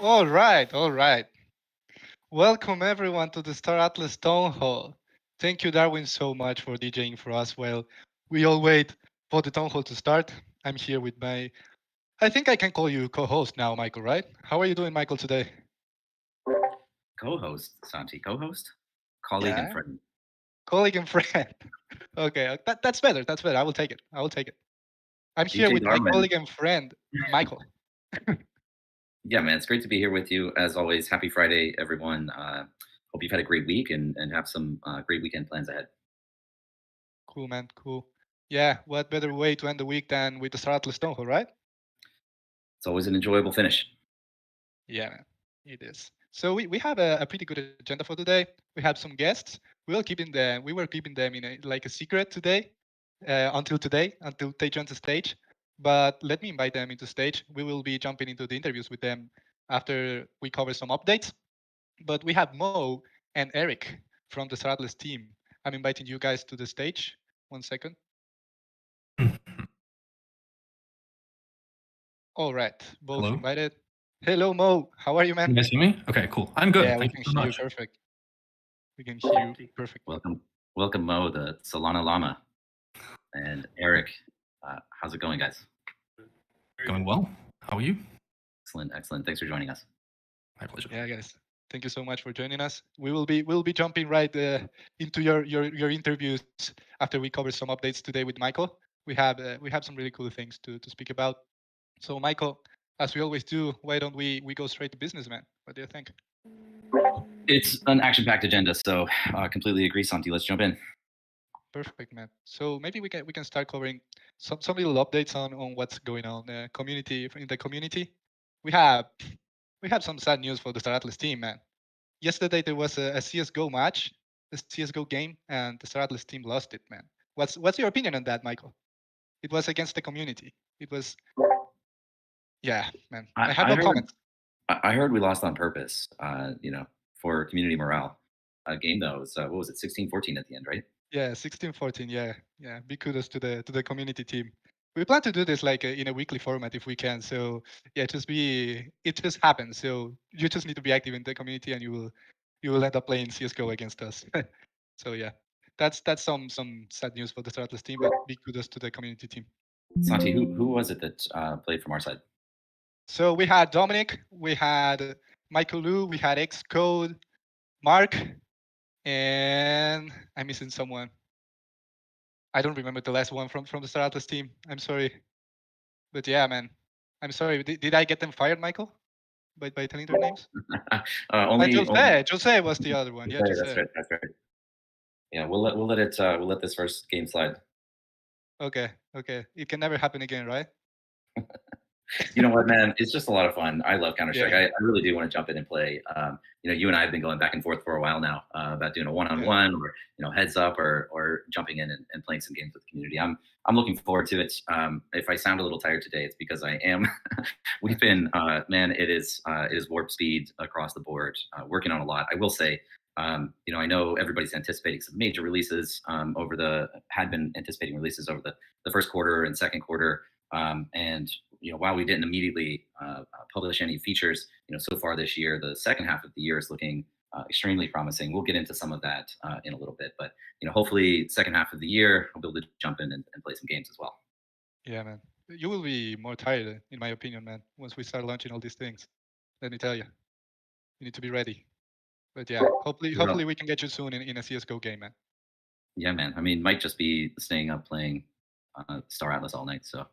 All right, all right. Welcome everyone to the Star Atlas TownHall. Thank you, Darwin, so much for DJing for us while we all wait for the TownHall to start. I'm here with my, I think I can call you co-host now, Michael, right? How are you doing, Michael, today? Co-host, Santi. Co-host, colleague, and Yeah, friend. colleague and friend. Okay, that's better. That's better. I will take it. I will take it. I'm here DJ with my Darwin. colleague and friend, Michael. Yeah, man, it's great to be here with you as always. Happy Friday, everyone. Hope you've had a great week and have some great weekend plans ahead. Cool, man. Cool. Yeah, what better way to end the week than with the Star Atlas TownHall, right? It's always an enjoyable finish. Yeah, man, it is. So we have a pretty good agenda for today. We have some guests. We were keeping them in like a secret today, until today, until they join the stage. But let me invite them into stage. We will be jumping into the interviews with them after we cover some updates. But we have Mo and Eric from the Stradless team. I'm inviting you guys to the stage. 1 second. All right, both Hello? invited. Hello, Mo. How are you, Can man? you guys hear me? Okay, cool. I'm good. Yeah, we Thank you can so hear you much. perfect. We can hear you perfectly. Welcome, Mo, the Solana Llama, and Eric. How's it going, guys? Going well. How are you? Excellent, excellent. Thanks for joining us. My pleasure. Yeah, guys. Thank you so much for joining us. We'll be jumping right into your interviews after we cover some updates today with Michael. We have some really cool things to speak about. So Michael, as we always do, why don't we go straight to business, man? What do you think? It's an action-packed agenda, so completely agree, Santi. Let's jump in. Perfect, man. So maybe we can start covering some little updates on what's going on community in the community. We have we have some sad news for the Star Atlas team, man. Yesterday there was a CS:GO match, a CS:GO game, and the Star Atlas team lost it, man. What's your opinion on that, Michael? It was against the community. It was, yeah, man. I, I have I no heard comments. I heard we lost on purpose. For community morale. Game though was what was it, 16-14 at the end, right? Yeah, 16-14. Yeah, yeah. Big kudos to the community team. We plan to do this like in a weekly format if we can. So yeah, it just happens. So you just need to be active in the community, and you will end up playing CS:GO against us. So yeah, that's some sad news for the Star Atlas team, but big kudos to the community team. Santi, who was it that played from our side? So we had Dominic, we had Michael Lu, we had Xcode, Mark, and I'm missing someone. I don't remember the last one from the Star Atlas team. I'm sorry, but yeah, man, I'm sorry. Did I get them fired, Michael, by telling their names? And Only Jose was the other one. Yeah, that's Jose. right. That's right. Yeah, we'll let this first game slide. Okay, okay. It can never happen again, right? You know what, man? It's just a lot of fun. I love Counter Strike. Yeah, I really do want to jump in and play. You and I have been going back and forth for a while now about doing a yeah. one-on-one or heads up or jumping in and playing some games with the community. I'm looking forward to it. If I sound a little tired today, it's because I am. We've been man, it is warp speed across the board. Working on a lot. I will say. I know everybody's anticipating some major releases had been anticipating releases over the first quarter and second quarter. And while we didn't immediately publish any features, so far this year, the second half of the year is looking extremely promising. We'll get into some of that in a little bit, but hopefully, second half of the year, I'll be able to jump in and play some games as well. Yeah, man. You will be more tired, in my opinion, man, once we start launching all these things. Let me tell you, you need to be ready. But yeah, hopefully Well, we can get you soon in a CS:GO game, man. yeah, man. I mean, might just be staying up playing Star Atlas all night, so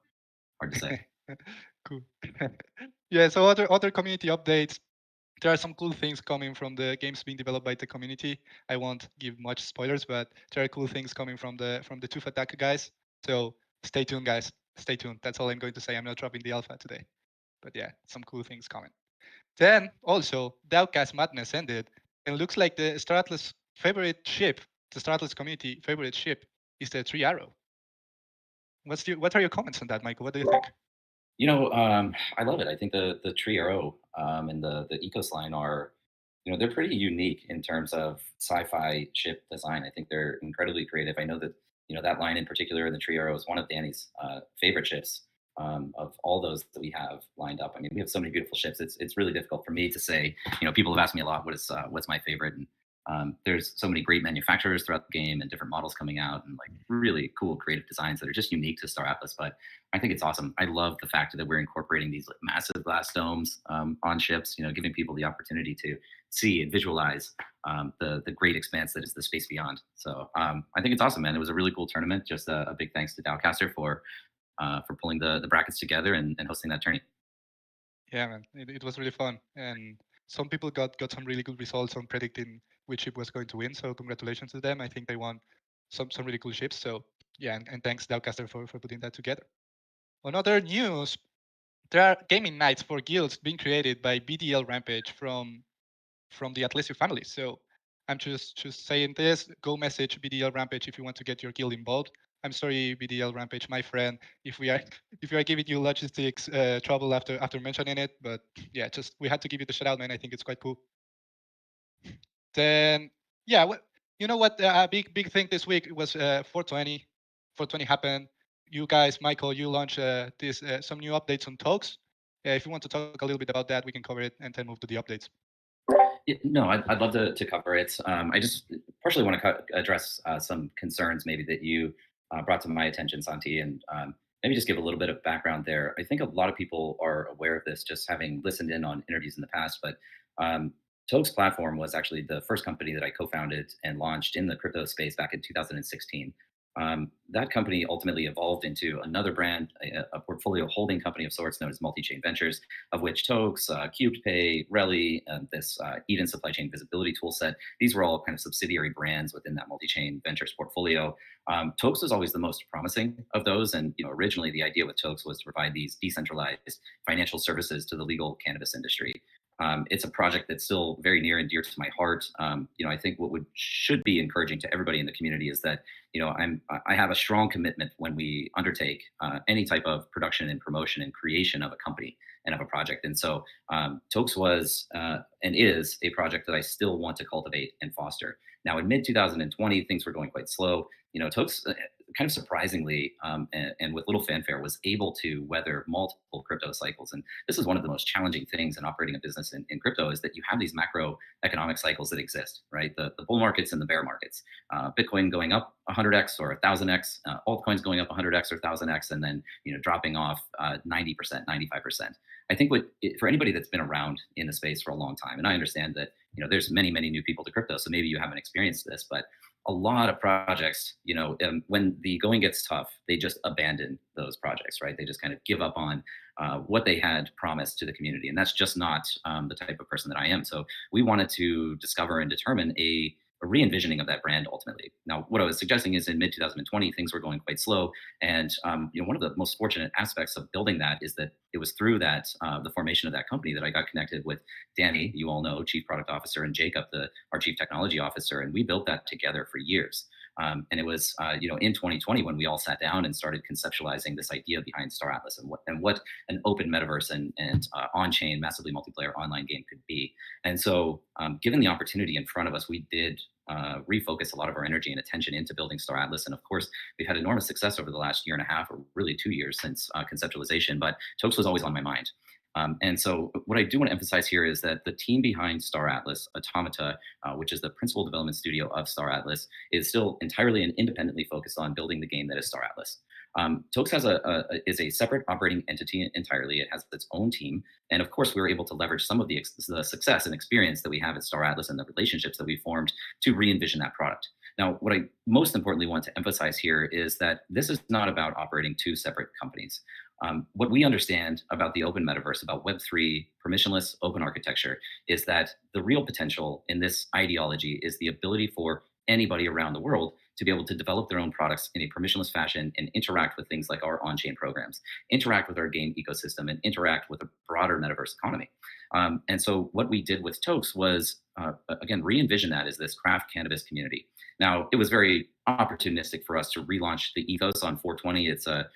hard to say. Cool. Yeah, so other community updates. There are some cool things coming from the games being developed by the community. I won't give much spoilers, but there are cool things coming from the Tooth Attack guys. So stay tuned, guys. Stay tuned. That's all I'm going to say. I'm not dropping the alpha today. But yeah, some cool things coming. Then also, Dowcast Madness ended, and it looks like the Stratlas favorite ship, the Stratlas community favorite ship, is the Three Arrow. What are your comments on that, Michael? What do you think? I love it. I think the Tree Arrow and the Ecos line are, they're pretty unique in terms of sci-fi ship design. I think they're incredibly creative. I know that that line in particular, the Tree Arrow, is one of Danny's favorite ships. of all those that we have lined up. I mean, we have so many beautiful ships. It's really difficult for me to say. People have asked me a lot what's my favorite, and there's so many great manufacturers throughout the game and different models coming out and like really cool creative designs that are just unique to Star Atlas. But I think it's awesome. I love the fact that we're incorporating these like massive glass domes on ships. Giving people the opportunity to see and visualize the great expanse that is the space beyond. So I think it's awesome, man. It was a really cool tournament. Just a big thanks to Dowcaster for pulling the brackets together and hosting that tourney. Yeah, man, it was really fun, and some people got some really good results on predicting which ship was going to win. So congratulations to them. I think they won some really cool ships. So yeah, and thanks Dowcaster for putting that together. On other news, there are gaming nights for guilds being created by BDL Rampage from the Atlesio family. So I'm just saying this. Go message BDL Rampage if you want to get your guild involved. I'm sorry, BDL Rampage, my friend, if we are if we are giving you logistics trouble after mentioning it, but yeah, just we had to give you the shout out, man. I think it's quite cool. Then yeah, you know what? A big thing this week was 420. 420 happened. You guys, Michael, you launched this some new updates on Talks. If you want to talk a little bit about that, we can cover it and then move to the updates. Yeah, no, I'd love to cover it. I just partially want to address some concerns maybe that you brought to my attention, Santi, and maybe just give a little bit of background there. I think a lot of people are aware of this, just having listened in on interviews in the past. But Toke's platform was actually the first company that I co-founded and launched in the crypto space back in 2016. That company ultimately evolved into another brand, a portfolio holding company of sorts known as Multi-Chain Ventures, of which Tokes, CubedPay, Reli, this Eden supply chain visibility toolset, these were all kind of subsidiary brands within that Multi-Chain Ventures portfolio. Tokes was always the most promising of those. And originally the idea with Tokes was to provide these decentralized financial services to the legal cannabis industry. It's a project that's still very near and dear to my heart. I think what should be encouraging to everybody in the community is that I have a strong commitment when we undertake any type of production and promotion and creation of a company and of a project. And so Tokes was and is a project that I still want to cultivate and foster. Now, in mid 2020, things were going quite slow. Tokes kind of surprisingly and with little fanfare was able to weather multiple crypto cycles. And this is one of the most challenging things in operating a business in crypto is that you have these macroeconomic cycles that exist, right? The bull markets and the bear markets. Bitcoin going up 100x or 1000x, altcoins going up 100x or 1000x, and then dropping off 90%, 95%. I think for anybody that's been around in the space for a long time, and I understand that there's many new people to crypto, so maybe you haven't experienced this, but a lot of projects, when the going gets tough, they just abandon those projects, right? They just kind of give up on what they had promised to the community. And that's just not the type of person that I am. So we wanted to discover and determine a re-envisioning of that brand ultimately. Now, what I was suggesting is in mid 2020, things were going quite slow. And one of the most fortunate aspects of building that is that it was through that the formation of that company that I got connected with Danny, you all know, Chief Product Officer, and Jacob, our Chief Technology Officer. And we built that together for years. And it was, in 2020 when we all sat down and started conceptualizing this idea behind Star Atlas and what an open metaverse and on-chain, massively multiplayer online game could be. And so, given the opportunity in front of us, we did refocus a lot of our energy and attention into building Star Atlas. And of course, we've had enormous success over the last year and a half, or really 2 years since conceptualization. But Tokes was always on my mind. And so what I do want to emphasize here is that the team behind Star Atlas, Automata, which is the principal development studio of Star Atlas, is still entirely and independently focused on building the game that is Star Atlas. Tokes is a separate operating entity entirely. It has its own team. And of course, we were able to leverage some of the success and experience that we have at Star Atlas and the relationships that we formed to re-envision that product. Now, what I most importantly want to emphasize here is that this is not about operating two separate companies. What we understand about the open metaverse, about Web3, permissionless open architecture, is that the real potential in this ideology is the ability for anybody around the world to be able to develop their own products in a permissionless fashion and interact with things like our on-chain programs, interact with our game ecosystem, and interact with a broader metaverse economy. And so what we did with Tokes was, again, re-envision that as this craft cannabis community. Now, it was very opportunistic for us to relaunch the ethos on 420. It's a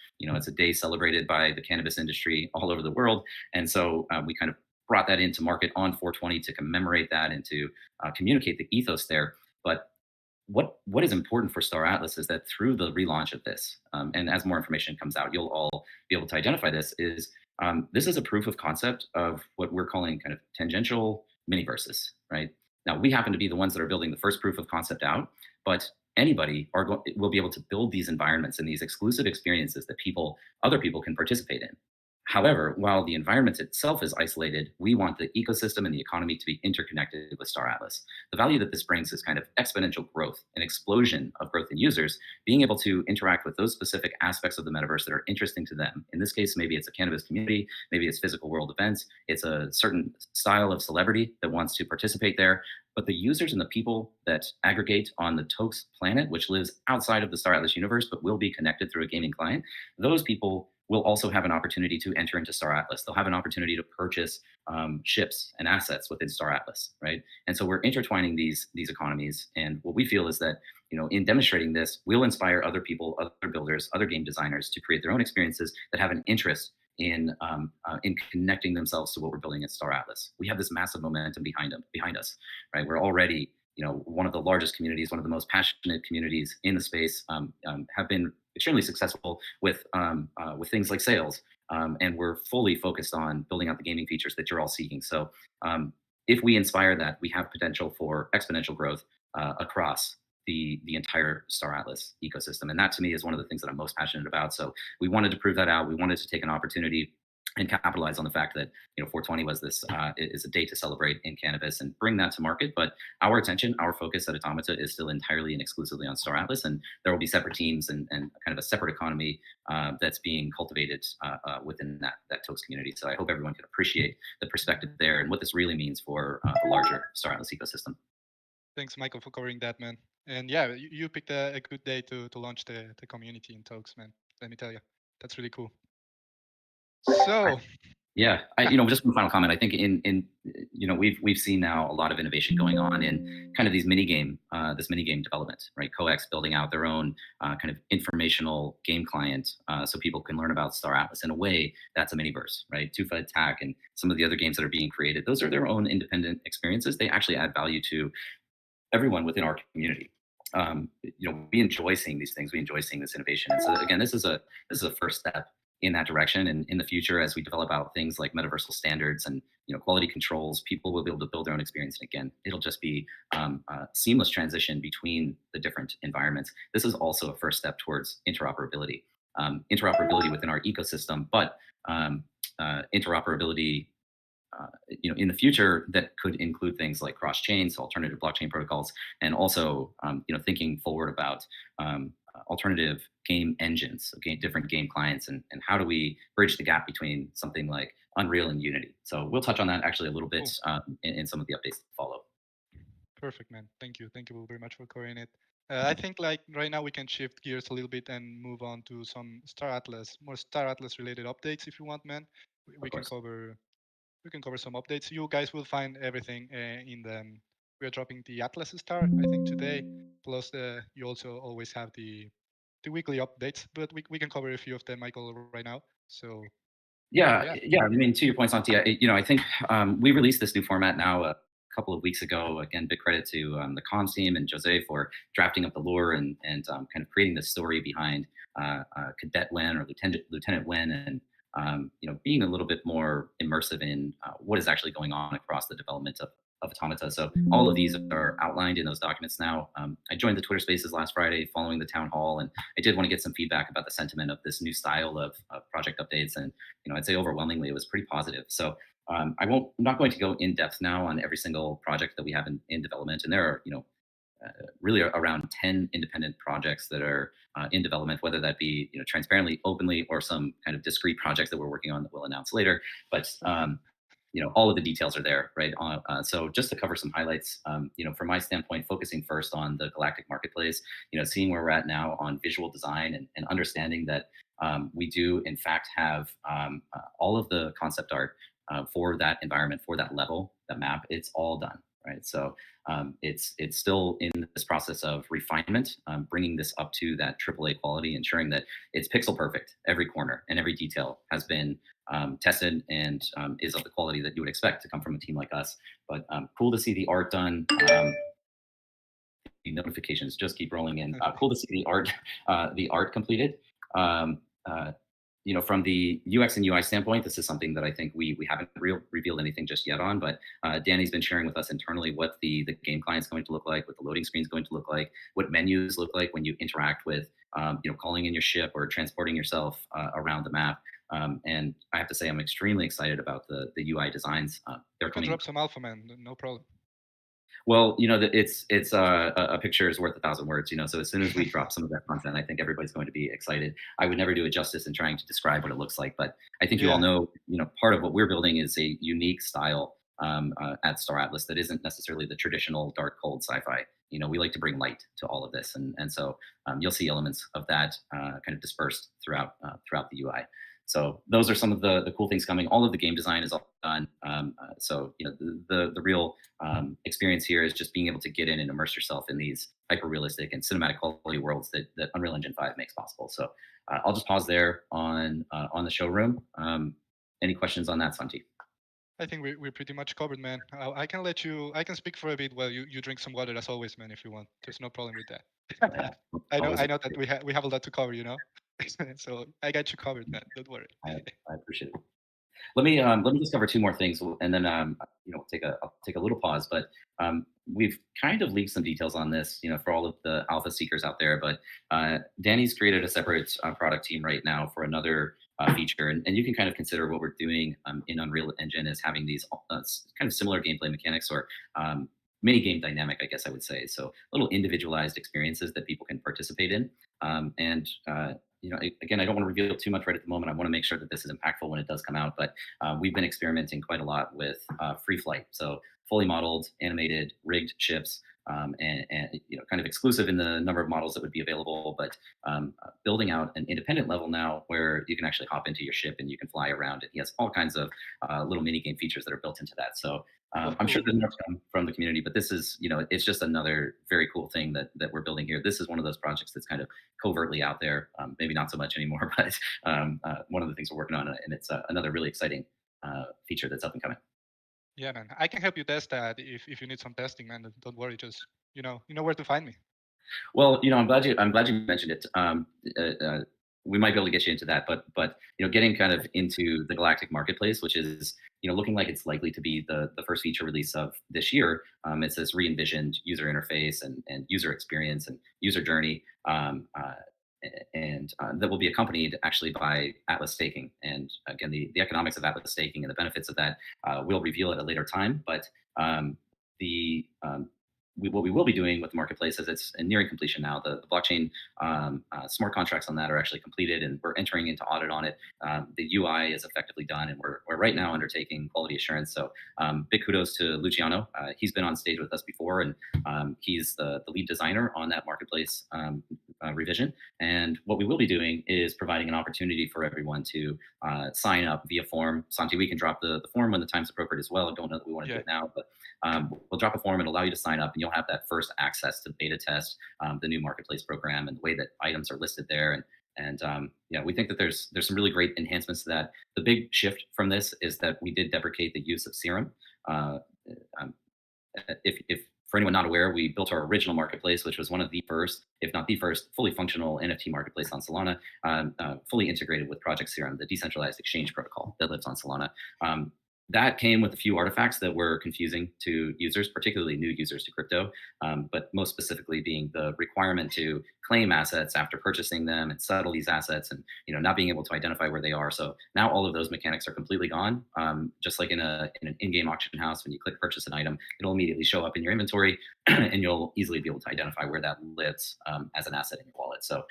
day celebrated by the cannabis industry all over the world. And so we kind of brought that into market on 420 to commemorate that and to communicate the ethos there. But what is important for Star Atlas is that through the relaunch of this, and as more information comes out, you'll all be able to identify this. This is a proof of concept of what we're calling kind of tangential miniverses, right? Now we happen to be the ones that are building the first proof of concept out, but anybody will be able to build these environments and these exclusive experiences that other people can participate in. However, while the environment itself is isolated, we want the ecosystem and the economy to be interconnected with Star Atlas. The value that this brings is kind of exponential growth, an explosion of growth in users, being able to interact with those specific aspects of the metaverse that are interesting to them. In this case, maybe it's a cannabis community, maybe it's physical world events, it's a certain style of celebrity that wants to participate there. But the users and the people that aggregate on the Tokes planet, which lives outside of the Star Atlas universe, but will be connected through a gaming client, those people will also have an opportunity to enter into Star Atlas. They'll have an opportunity to purchase ships and assets within Star Atlas, right? And so we're intertwining these economies. And what we feel is that, in demonstrating this, we'll inspire other people, other builders, other game designers to create their own experiences that have an interest in connecting themselves to what we're building at Star Atlas. We have this massive momentum behind us, right? We're already, one of the largest communities, one of the most passionate communities in the space, have been extremely successful with things like sales, and we're fully focused on building out the gaming features that you're all seeking. So if we inspire that, we have potential for exponential growth across the entire Star Atlas ecosystem. And that to me is one of the things that I'm most passionate about. So we wanted to prove that out. We wanted to take an opportunity and capitalize on the fact that 420 was this is a day to celebrate in cannabis and bring that to market. But our attention, our focus at Automata is still entirely and exclusively on Star Atlas, and there will be separate teams and kind of a separate economy that's being cultivated within that Tokes community. So I hope everyone can appreciate the perspective there and what this really means for the larger Star Atlas ecosystem. Thanks, Michael, for covering that, man. And yeah, you picked a good day to launch the community in Tokes, man. Let me tell you, that's really cool. So yeah, just one final comment. I think we've seen now a lot of innovation going on in kind of these this mini game development, right? Coex building out their own kind of informational game client, so people can learn about Star Atlas in a way that's a miniverse, right? Tufa Attack and some of the other games that are being created, those are their own independent experiences. They actually add value to everyone within our community. We enjoy seeing these things. We enjoy seeing this innovation. And so again, this is a first step in that direction. And in the future, as we develop out things like metaversal standards and quality controls, people will be able to build their own experience. And again, it'll just be a seamless transition between the different environments. This is also a first step towards interoperability. Interoperability within our ecosystem, but interoperability in the future that could include things like cross-chain, so alternative blockchain protocols, and also thinking forward about alternative game engines, different game clients, and how do we bridge the gap between something like Unreal and Unity. So we'll touch on that actually a little bit in some of the updates that follow. Perfect, man. Thank you very much for covering it. I think like right now we can shift gears a little bit and move on to some more Star Atlas related updates if you want, man. We can cover some updates. You guys will find everything in the. We are dropping the Atlas Star, I think, today. Plus, you also always have the weekly updates, but we can cover a few of them, Michael, right now. So. Yeah. I mean, to your point, Santi, I think we released this new format now a couple of weeks ago. Again, big credit to the comms team and Jose for drafting up the lore and kind of creating the story behind Cadet Wen or Lieutenant Wen, and being a little bit more immersive in what is actually going on across the development of Automata. So all of these are outlined in those documents now. I joined the Twitter Spaces last Friday following the town hall, and I did want to get some feedback about the sentiment of this new style of project updates. And I'd say overwhelmingly it was pretty positive. So I'm not going to go in depth now on every single project that we have in development, and there are really around 10 independent projects that are in development, whether that be transparently, openly, or some kind of discrete projects that we're working on that we'll announce later. But all of the details are there, right? So just to cover some highlights, from my standpoint, focusing first on the Galactic Marketplace, seeing where we're at now on visual design and understanding that we do in fact have all of the concept art for that environment, for that level, that map, it's all done, right? So it's still in this process of refinement, bringing this up to that AAA quality, ensuring that it's pixel perfect. Every corner and every detail has been tested and is of the quality that you would expect to come from a team like us. But cool to see the art done. notifications just keep rolling in. Cool to see the art completed. Um, uh, from the UX and UI standpoint, this is something that I think we haven't revealed anything just yet on, but Danny's been sharing with us internally what the game client is going to look like, what the loading screen is going to look like, what menus look like when you interact with, calling in your ship or transporting yourself around the map. And I have to say, I'm extremely excited about the UI designs. They're You can coming. drop some alpha, man. No problem. Well, it's a picture is worth 1,000 words. So as soon as we drop some of that content, I think everybody's going to be excited. I would never do it justice in trying to describe what it looks like, but I think you all Yeah, know, part of what we're building is a unique style at Star Atlas that isn't necessarily the traditional dark, cold sci-fi. We like to bring light to all of this, and so you'll see elements of that kind of dispersed throughout the UI. So those are some of the cool things coming. All of the game design is all done. So the real experience here is just being able to get in and immerse yourself in these hyper realistic and cinematic quality worlds that Unreal Engine 5 makes possible. So I'll just pause there on the showroom. Any questions on that, Santi? I think we're pretty much covered, man. I can speak for a bit while you drink some water as always, man, if you want. There's no problem with that. Yeah, I always. know that we have a lot to cover. So I got you covered, man. Don't worry. I appreciate it. Let me just cover two more things, and then I'll take a little pause. But we've kind of leaked some details on this, for all of the alpha seekers out there. But Danny's created a separate product team right now for another feature, and you can kind of consider what we're doing in Unreal Engine as having these kind of similar gameplay mechanics or mini game dynamic, I guess I would say. So little individualized experiences that people can participate in, and again, I don't want to reveal too much right at the moment. I want to make sure that this is impactful when it does come out. But we've been experimenting quite a lot with free flight, so fully modeled, animated, rigged ships, and kind of exclusive in the number of models that would be available. But building out an independent level now where you can actually hop into your ship and you can fly around it. He has all kinds of little mini game features that are built into that. So I'm sure there's more to come from the community, but this is, it's just another very cool thing that we're building here. This is one of those projects that's kind of covertly out there, maybe not so much anymore, but one of the things we're working on, and it's another really exciting feature that's up and coming. Yeah, man. I can help you test that if you need some testing, man. Don't worry. Just you know where to find me. Well, I'm glad you mentioned it. We might be able to get you into that, but getting kind of into the Galactic Marketplace, which is looking like it's likely to be the first feature release of this year. It's this re-envisioned user interface and user experience and user journey. And that will be accompanied actually by Atlas staking. And again, the economics of Atlas staking and the benefits of that we'll reveal at a later time. But the what we will be doing with the marketplace is it's nearing completion now. The blockchain smart contracts on that are actually completed, and we're entering into audit on it. The UI is effectively done, and we're right now undertaking quality assurance. So big kudos to Luciano. He's been on stage with us before, and he's the lead designer on that marketplace revision. And what we will be doing is providing an opportunity for everyone to sign up via form. Santi, we can drop the form when the time's appropriate as well. I don't know that we want to do it now, but we'll drop a form and allow you to sign up, and you'll have that first access to beta test the new marketplace program and the way that items are listed there. And we think that there's some really great enhancements to that. The big shift from this is that we did deprecate the use of Serum. If for anyone not aware, we built our original marketplace, which was one of the first, if not the first, fully functional NFT marketplace on Solana, fully integrated with Project Serum, the decentralized exchange protocol that lives on Solana. That came with a few artifacts that were confusing to users, particularly new users to crypto, but most specifically being the requirement to claim assets after purchasing them and settle these assets, and not being able to identify where they are. So now all of those mechanics are completely gone. Just like in an in-game auction house, when you click purchase an item, it'll immediately show up in your inventory, and you'll easily be able to identify where that lives as an asset in your wallet. So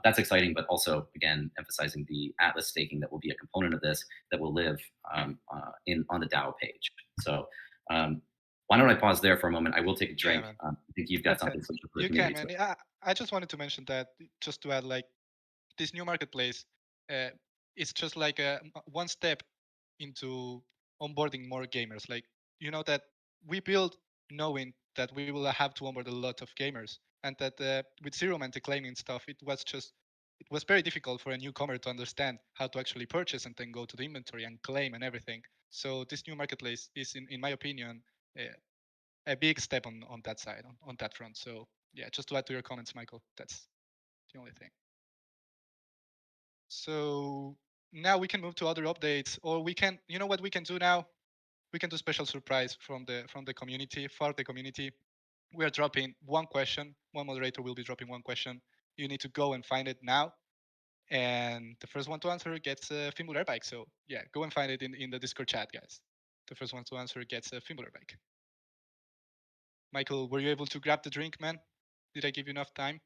that's exciting, but also, again, emphasizing the Atlas staking that will be a component of this that will live on the DAO page. So why don't I pause there for a moment? I will take a drink. Yeah, I think you've got something special for the you can, community. man. Yeah, I just wanted to mention that just to add, like, this new marketplace, uh, it's just like one step into onboarding more gamers. Like, that we build knowing that we will have to onboard a lot of gamers, and that with Serum and the claiming stuff, it was very difficult for a newcomer to understand how to actually purchase and then go to the inventory and claim and everything. So this new marketplace is, in my opinion, a big step on that side, on that front. So Yeah, just to add to your comments, Michael. That's the only thing. So now we can move to other updates, or we can, you know what we can do now? We can do special surprise from the community for the community. We are dropping one question. One moderator will be dropping one question. You need to go and find it now, and the first one to answer gets a Fimbul air bike. So yeah, go and find it in the Discord chat, guys. The first one to answer gets a Fimbul air bike. Michael, were you able to grab the drink, man? Did I give you enough time?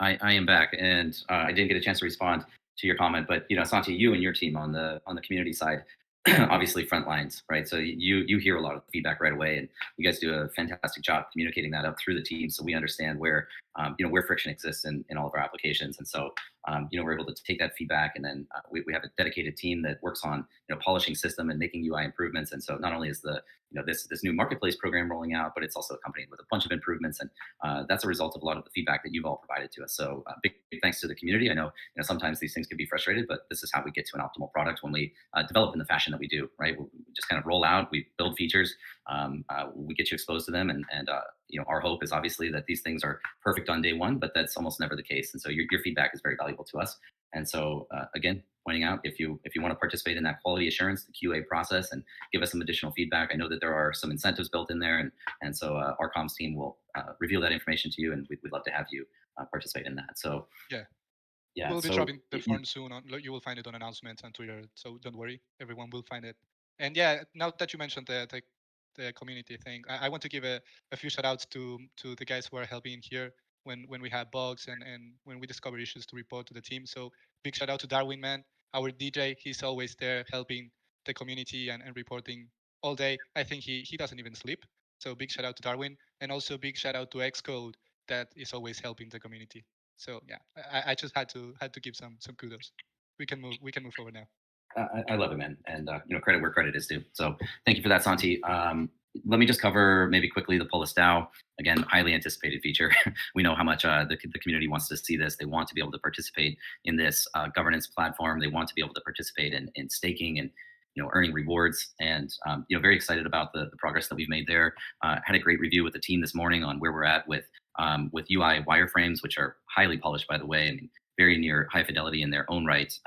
I am back, and I didn't get a chance to respond to your comment, but Santi, you and your team on the community side, obviously front lines, right? So you hear a lot of feedback right away, and you guys do a fantastic job communicating that up through the team, so we understand where where friction exists in all of our applications, and so we're able to take that feedback, and then we have a dedicated team that works on polishing system and making UI improvements, and so not only is the this new marketplace program rolling out, but it's also accompanied with a bunch of improvements, and that's a result of a lot of the feedback that you've all provided to us. So big thanks to the community. I know sometimes these things can be frustrated, but this is how we get to an optimal product when we develop in the fashion that we do. Right, we just kind of roll out, we build features, we get you exposed to them, and our hope is obviously that these things are perfect on day one, but that's almost never the case. And so your feedback is very valuable to us. And so again, pointing out if you want to participate in that quality assurance, the QA process, and give us some additional feedback, I know that there are some incentives built in there, and so our comms team will reveal that information to you, and we'd love to have you participate in that. So yeah, we'll be dropping the form soon. You will find it on announcements on Twitter, so don't worry, everyone will find it. And yeah, now that you mentioned the community thing, I want to give a few shout outs to the guys who are helping here when we have bugs and when we discover issues to report to the team. So big shout out to Darwin, man, our DJ. He's always there helping the community and reporting all day. I think he doesn't even sleep. So big shout out to Darwin, and also big shout out to Xcode that is always helping the community. So yeah, I just had to give some kudos. We can move forward now. I love it, man, and credit where credit is due. So thank you for that, Santi. Let me just cover maybe quickly the Polis DAO. Again, highly anticipated feature. We know how much the community wants to see this. They want to be able to participate in this governance platform. They want to be able to participate in staking and earning rewards. And very excited about the progress that we've made there. Had a great review with the team this morning on where we're at with UI wireframes, which are highly polished, by the way. I mean, very near high fidelity in their own right.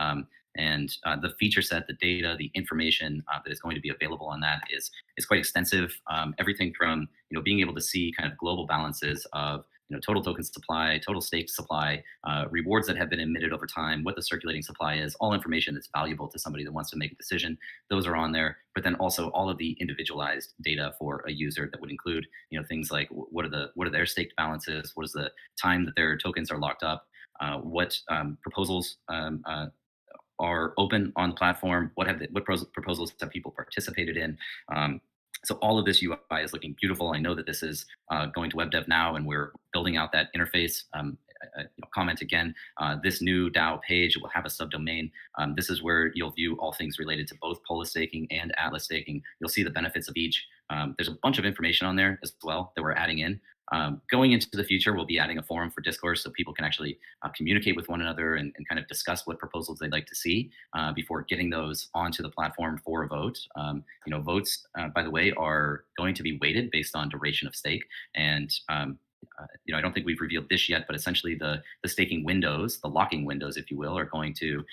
And the feature set, the data, the information that is going to be available on that is quite extensive. Everything from being able to see kind of global balances of total token supply, total stake supply, rewards that have been emitted over time, what the circulating supply is, all information that's valuable to somebody that wants to make a decision. Those are on there. But then also all of the individualized data for a user that would include things like what are their staked balances, what is the time that their tokens are locked up, what proposals are open on the platform, what proposals have people participated in. So all of this UI is looking beautiful. I know that this is going to web dev now, and we're building out that interface. Comment again, this new DAO page will have a subdomain. This is where you'll view all things related to both Polis staking and Atlas staking. You'll see the benefits of each. There's a bunch of information on there as well that we're adding in. Going into the future, we'll be adding a forum for discourse so people can actually communicate with one another and kind of discuss what proposals they'd like to see before getting those onto the platform for a vote. Votes, by the way, are going to be weighted based on duration of stake. And I don't think we've revealed this yet, but essentially the staking windows, the locking windows, if you will, are going to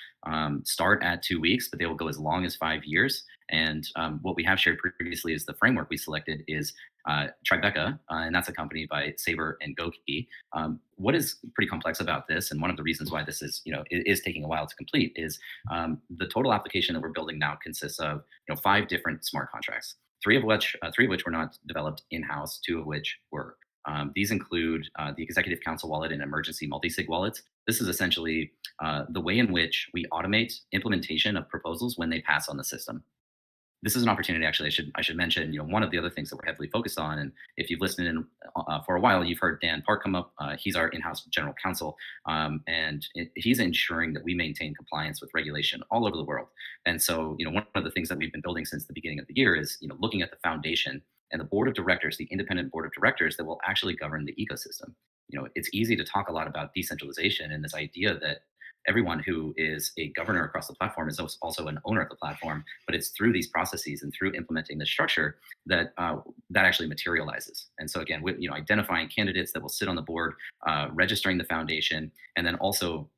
start at 2 weeks, but they will go as long as 5 years. And what we have shared previously is the framework we selected is Tribeca, and that's accompanied by Saber and Goki. What is pretty complex about this, and one of the reasons why this is taking a while to complete, is the total application that we're building now consists of 5 different smart contracts, three of which were not developed in-house, 2 of which were. These include the Executive Council wallet and emergency multi-sig wallets. This is essentially the way in which we automate implementation of proposals when they pass on the system. This is an opportunity, actually, I should mention, one of the other things that we're heavily focused on, and if you've listened in for a while, you've heard Dan Park come up. He's our in-house general counsel, and he's ensuring that we maintain compliance with regulation all over the world. And so, one of the things that we've been building since the beginning of the year is, looking at the foundation and the board of directors, the independent board of directors that will actually govern the ecosystem. It's easy to talk a lot about decentralization and this idea that everyone who is a governor across the platform is also an owner of the platform. But it's through these processes and through implementing the structure that that actually materializes. And so again, with identifying candidates that will sit on the board, registering the foundation, and then also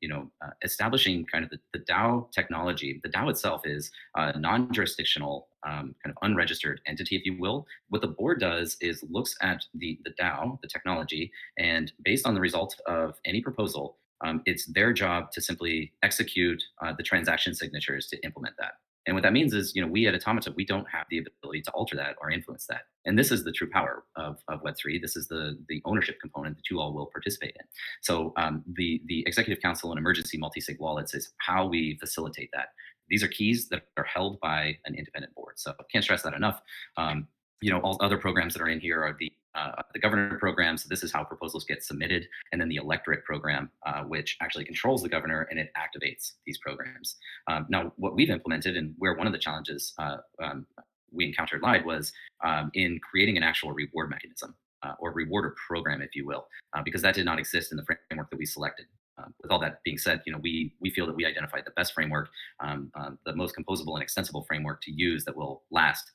establishing kind of the DAO technology. The DAO itself is a non-jurisdictional kind of unregistered entity, if you will. What the board does is looks at the DAO, the technology, and based on the result of any proposal, it's their job to simply execute the transaction signatures to implement that. And what that means is, we at Automata, we don't have the ability to alter that or influence that. And this is the true power of Web3. This is the ownership component that you all will participate in. So the Executive Council and Emergency Multi-sig wallets is how we facilitate that. These are keys that are held by an independent board. So I can't stress that enough. All other programs that are in here are the governor program. So this is how proposals get submitted, and then the electorate program, which actually controls the governor and it activates these programs. Now, what we've implemented and where one of the challenges we encountered lied was in creating an actual reward mechanism or rewarder program, if you will, because that did not exist in the framework that we selected. With all that being said, we feel that we identified the best framework, the most composable and extensible framework to use that will last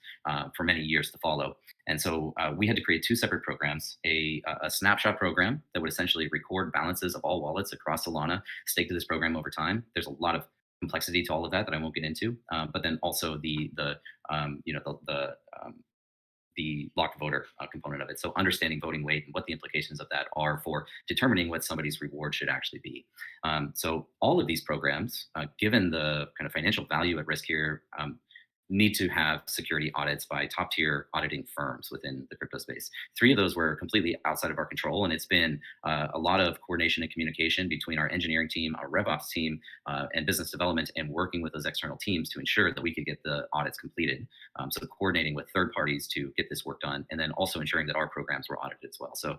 for many years to follow. And so we had to create two separate programs: a snapshot program that would essentially record balances of all wallets across Solana, stake to this program over time. There's a lot of complexity to all of that I won't get into, but then also the locked voter component of it. So understanding voting weight and what the implications of that are for determining what somebody's reward should actually be. So all of these programs, given the kind of financial value at risk here, need to have security audits by top tier auditing firms within the crypto space. 3 of those were completely outside of our control, and it's been a lot of coordination and communication between our engineering team, our RevOps team, and business development, and working with those external teams to ensure that we could get the audits completed. So coordinating with third parties to get this work done, and then also ensuring that our programs were audited as well. So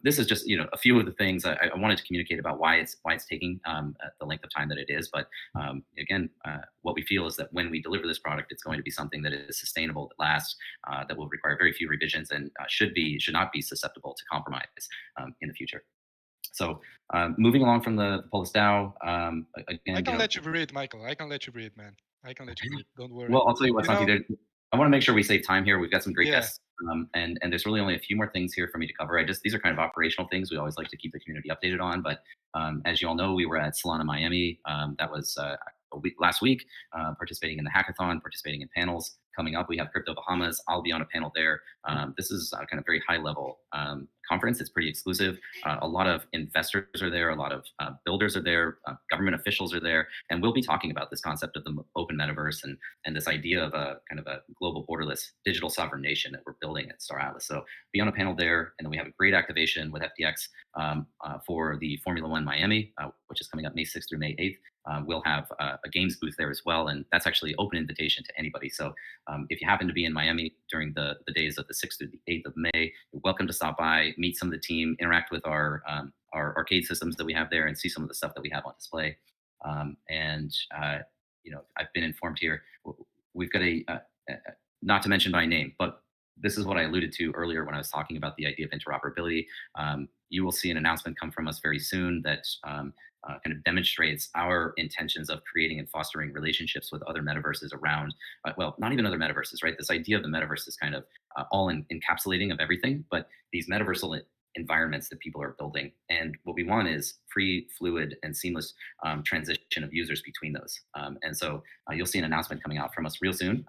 this is just a few of the things I wanted to communicate about why it's taking the length of time that it is. But again, what we feel is that when we deliver this product, it's going to be something that is sustainable, that lasts, that will require very few revisions, and should not be susceptible to compromise in the future. So moving along from the Polis DAO, again, I can let you breathe, Michael. I can let you breathe, man. I can let you breathe. Don't worry. Well, I'll tell you what, Santi, I want to make sure we save time here. We've got some great Yeah. guests, and there's really only a few more things here for me to cover. These are kind of operational things we always like to keep the community updated on. But as you all know, we were at Solana Miami. That was last week, participating in the hackathon, participating in panels. Coming up, we have Crypto Bahamas. I'll be on a panel there. This is a kind of very high level conference. It's pretty exclusive. A lot of investors are there. A lot of builders are there. Government officials are there. And we'll be talking about this concept of the open metaverse and this idea of a kind of a global borderless digital sovereign nation that we're building at Star Atlas. So be on a panel there. And then we have a great activation with FTX for the Formula One Miami, which is coming up May 6th through May 8th. We'll have a games booth there as well, and that's actually open invitation to anybody. So if you happen to be in Miami during the days of the 6th through the 8th of May, you're welcome to stop by, meet some of the team, interact with our arcade systems that we have there, and see some of the stuff that we have on display. I've been informed here, we've got not to mention by name, but this is what I alluded to earlier when I was talking about the idea of interoperability. You will see an announcement come from us very soon that kind of demonstrates our intentions of creating and fostering relationships with other metaverses around, well, not even other metaverses, right? This idea of the metaverse is kind of all encapsulating of everything, but these metaversal environments that people are building. And what we want is free, fluid, and seamless transition of users between those. And so you'll see an announcement coming out from us real soon.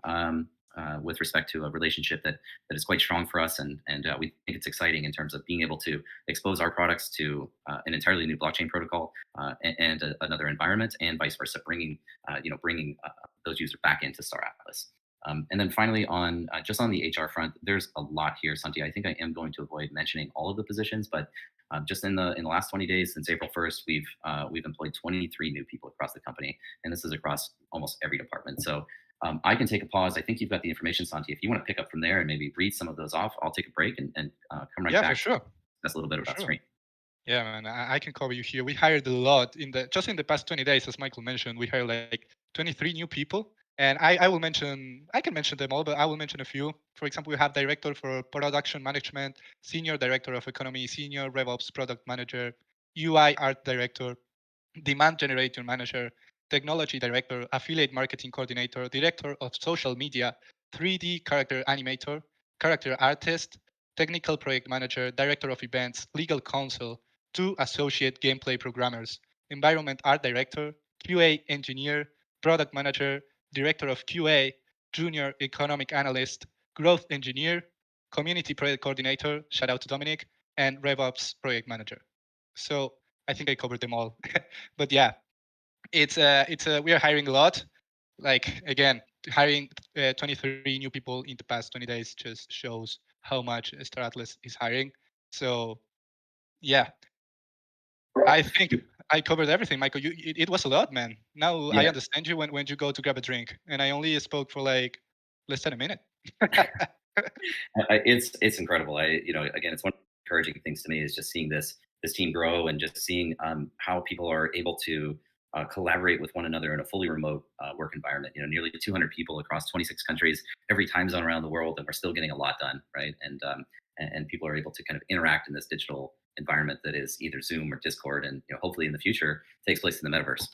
With respect to a relationship that is quite strong for us, and we think it's exciting in terms of being able to expose our products to an entirely new blockchain protocol and another environment, and vice versa, bringing those users back into Star Atlas. And then finally, just on the HR front, there's a lot here, Santi. I think I am going to avoid mentioning all of the positions, but just in the last 20 days since April 1st, we've employed 23 new people across the company, and this is across almost every department. So I can take a pause. I think you've got the information, Santi. If you want to pick up from there and maybe read some of those off, I'll take a break and come right back. Yeah, for sure. That's a little bit about Screen. Yeah, man, I can cover you here. We hired a lot in the past 20 days, as Michael mentioned. We hired like 23 new people, and I can mention them all, but I will mention a few. For example, we have director for production management, senior director of economy, senior RevOps product manager, UI art director, demand generator manager, technology director, affiliate marketing coordinator, director of social media, 3D character animator, character artist, technical project manager, director of events, legal counsel, 2 associate gameplay programmers, environment art director, QA engineer, product manager, director of QA, junior economic analyst, growth engineer, community project coordinator, shout out to Dominic, and RevOps project manager. So I think I covered them all. But yeah, we are hiring a lot. Like again, hiring 23 new people in the past 20 days just shows how much Star Atlas is hiring. So yeah, I think I covered everything, Michael. It was a lot, man. Now I Yeah, understand you when you go to grab a drink, and I only spoke for like less than a minute. it's incredible. Again, it's one of the encouraging things to me is just seeing this team grow and just seeing how people are able to collaborate with one another in a fully remote work environment. Nearly 200 people across 26 countries, every time zone around the world, and we're still getting a lot done, right? And people are able to kind of interact in this digital environment that is either Zoom or Discord, and hopefully in the future takes place in the metaverse.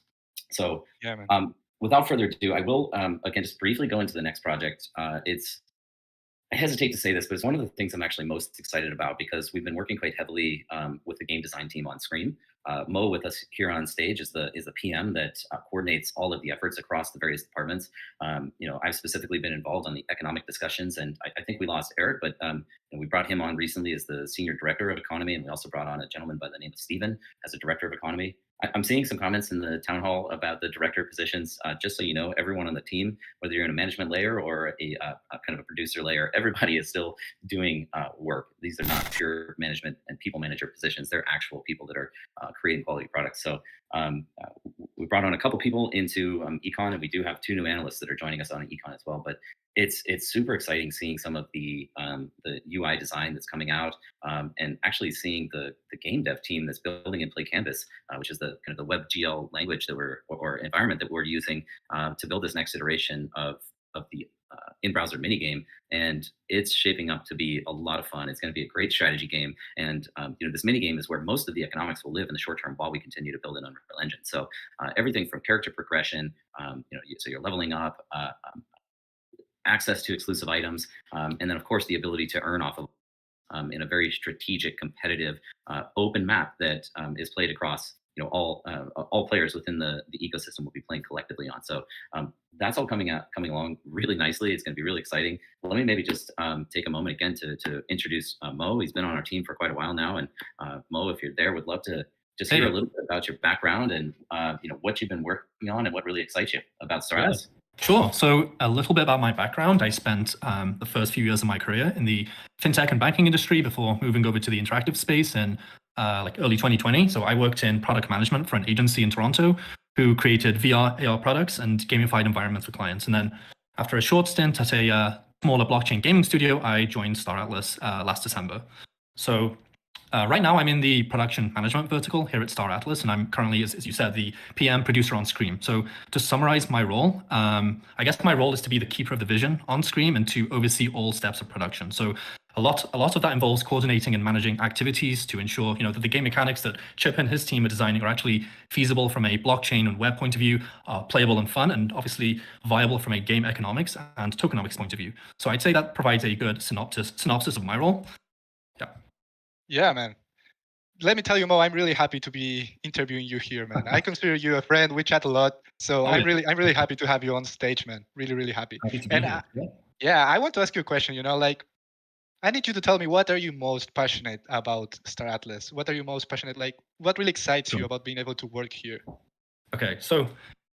So, Yeah, man. without further ado, I will again just briefly go into the next project. I hesitate to say this, but it's one of the things I'm actually most excited about because we've been working quite heavily with the game design team on Scream. Mo, with us here on stage, is the PM that coordinates all of the efforts across the various departments. I've specifically been involved on the economic discussions, and I think we lost Eric, but we brought him on recently as the senior director of economy, and we also brought on a gentleman by the name of Stephen as a director of economy. I'm seeing some comments in the town hall about the director positions. Just so you know, everyone on the team, whether you're in a management layer or a kind of a producer layer, everybody is still doing work. These are not pure management and people manager positions. They're actual people that are creating quality products. So we brought on a couple people into econ, and we do have 2 new analysts that are joining us on econ as well. But it's super exciting seeing some of the UI design that's coming out, and actually seeing the game dev team that's building in Play Canvas, which is the kind of the WebGL language that or environment that we're using to build this next iteration of the in-browser minigame, and it's shaping up to be a lot of fun. It's going to be a great strategy game, and this minigame is where most of the economics will live in the short term while we continue to build an Unreal Engine. So everything from character progression, so you're leveling up, access to exclusive items, and then of course the ability to earn off of in a very strategic, competitive, open map that is played across all players within the ecosystem will be playing collectively on. So that's all coming along really nicely. It's going to be really exciting. Let me maybe just take a moment again to introduce Mo. He's been on our team for quite a while now, and Mo, if you're there, would love to just hear a little bit about your background and what you've been working on and what really excites you about Star Atlas. Sure. So a little bit about my background. I spent the first few years of my career in the fintech and banking industry before moving over to the interactive space in like early 2020. So I worked in product management for an agency in Toronto who created VR, AR products and gamified environments for clients. And then after a short stint at a smaller blockchain gaming studio, I joined Star Atlas last December. So right now, I'm in the production management vertical here at Star Atlas, and I'm currently, as you said, the PM producer on Scream. So to summarize my role, I guess my role is to be the keeper of the vision on Scream and to oversee all steps of production. So a lot of that involves coordinating and managing activities to ensure that the game mechanics that Chip and his team are designing are actually feasible from a blockchain and web point of view, playable and fun, and obviously viable from a game economics and tokenomics point of view. So I'd say that provides a good synopsis of my role. Yeah, man. Let me tell you, Mo, I'm really happy to be interviewing you here, man. I consider you a friend. We chat a lot, so I'm really happy to have you on stage, man. Really happy. Happy to be here. Yeah, I want to ask you a question. Like, I need you to tell me, what are you most passionate about Star Atlas? What are you most passionate, like, what really excites you about being able to work here? Okay, so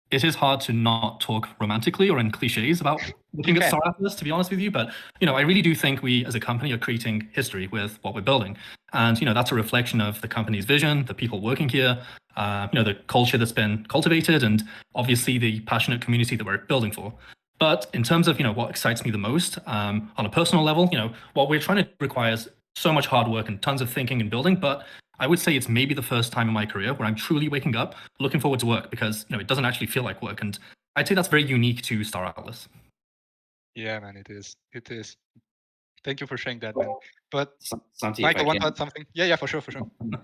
it is hard to not talk romantically or in cliches about looking at Star Atlas, to be honest with you. But, I really do think we as a company are creating history with what we're building. And, that's a reflection of the company's vision, the people working here, the culture that's been cultivated, and obviously the passionate community that we're building for. But in terms of, what excites me the most on a personal level, what we're trying to do requires so much hard work and tons of thinking and building. But I would say it's maybe the first time in my career where I'm truly waking up, looking forward to work, because it doesn't actually feel like work. And I'd say that's very unique to Star Atlas. Yeah, man, it is. It is. Thank you for sharing that, man. But Santi, Michael, want to add something? Yeah, for sure.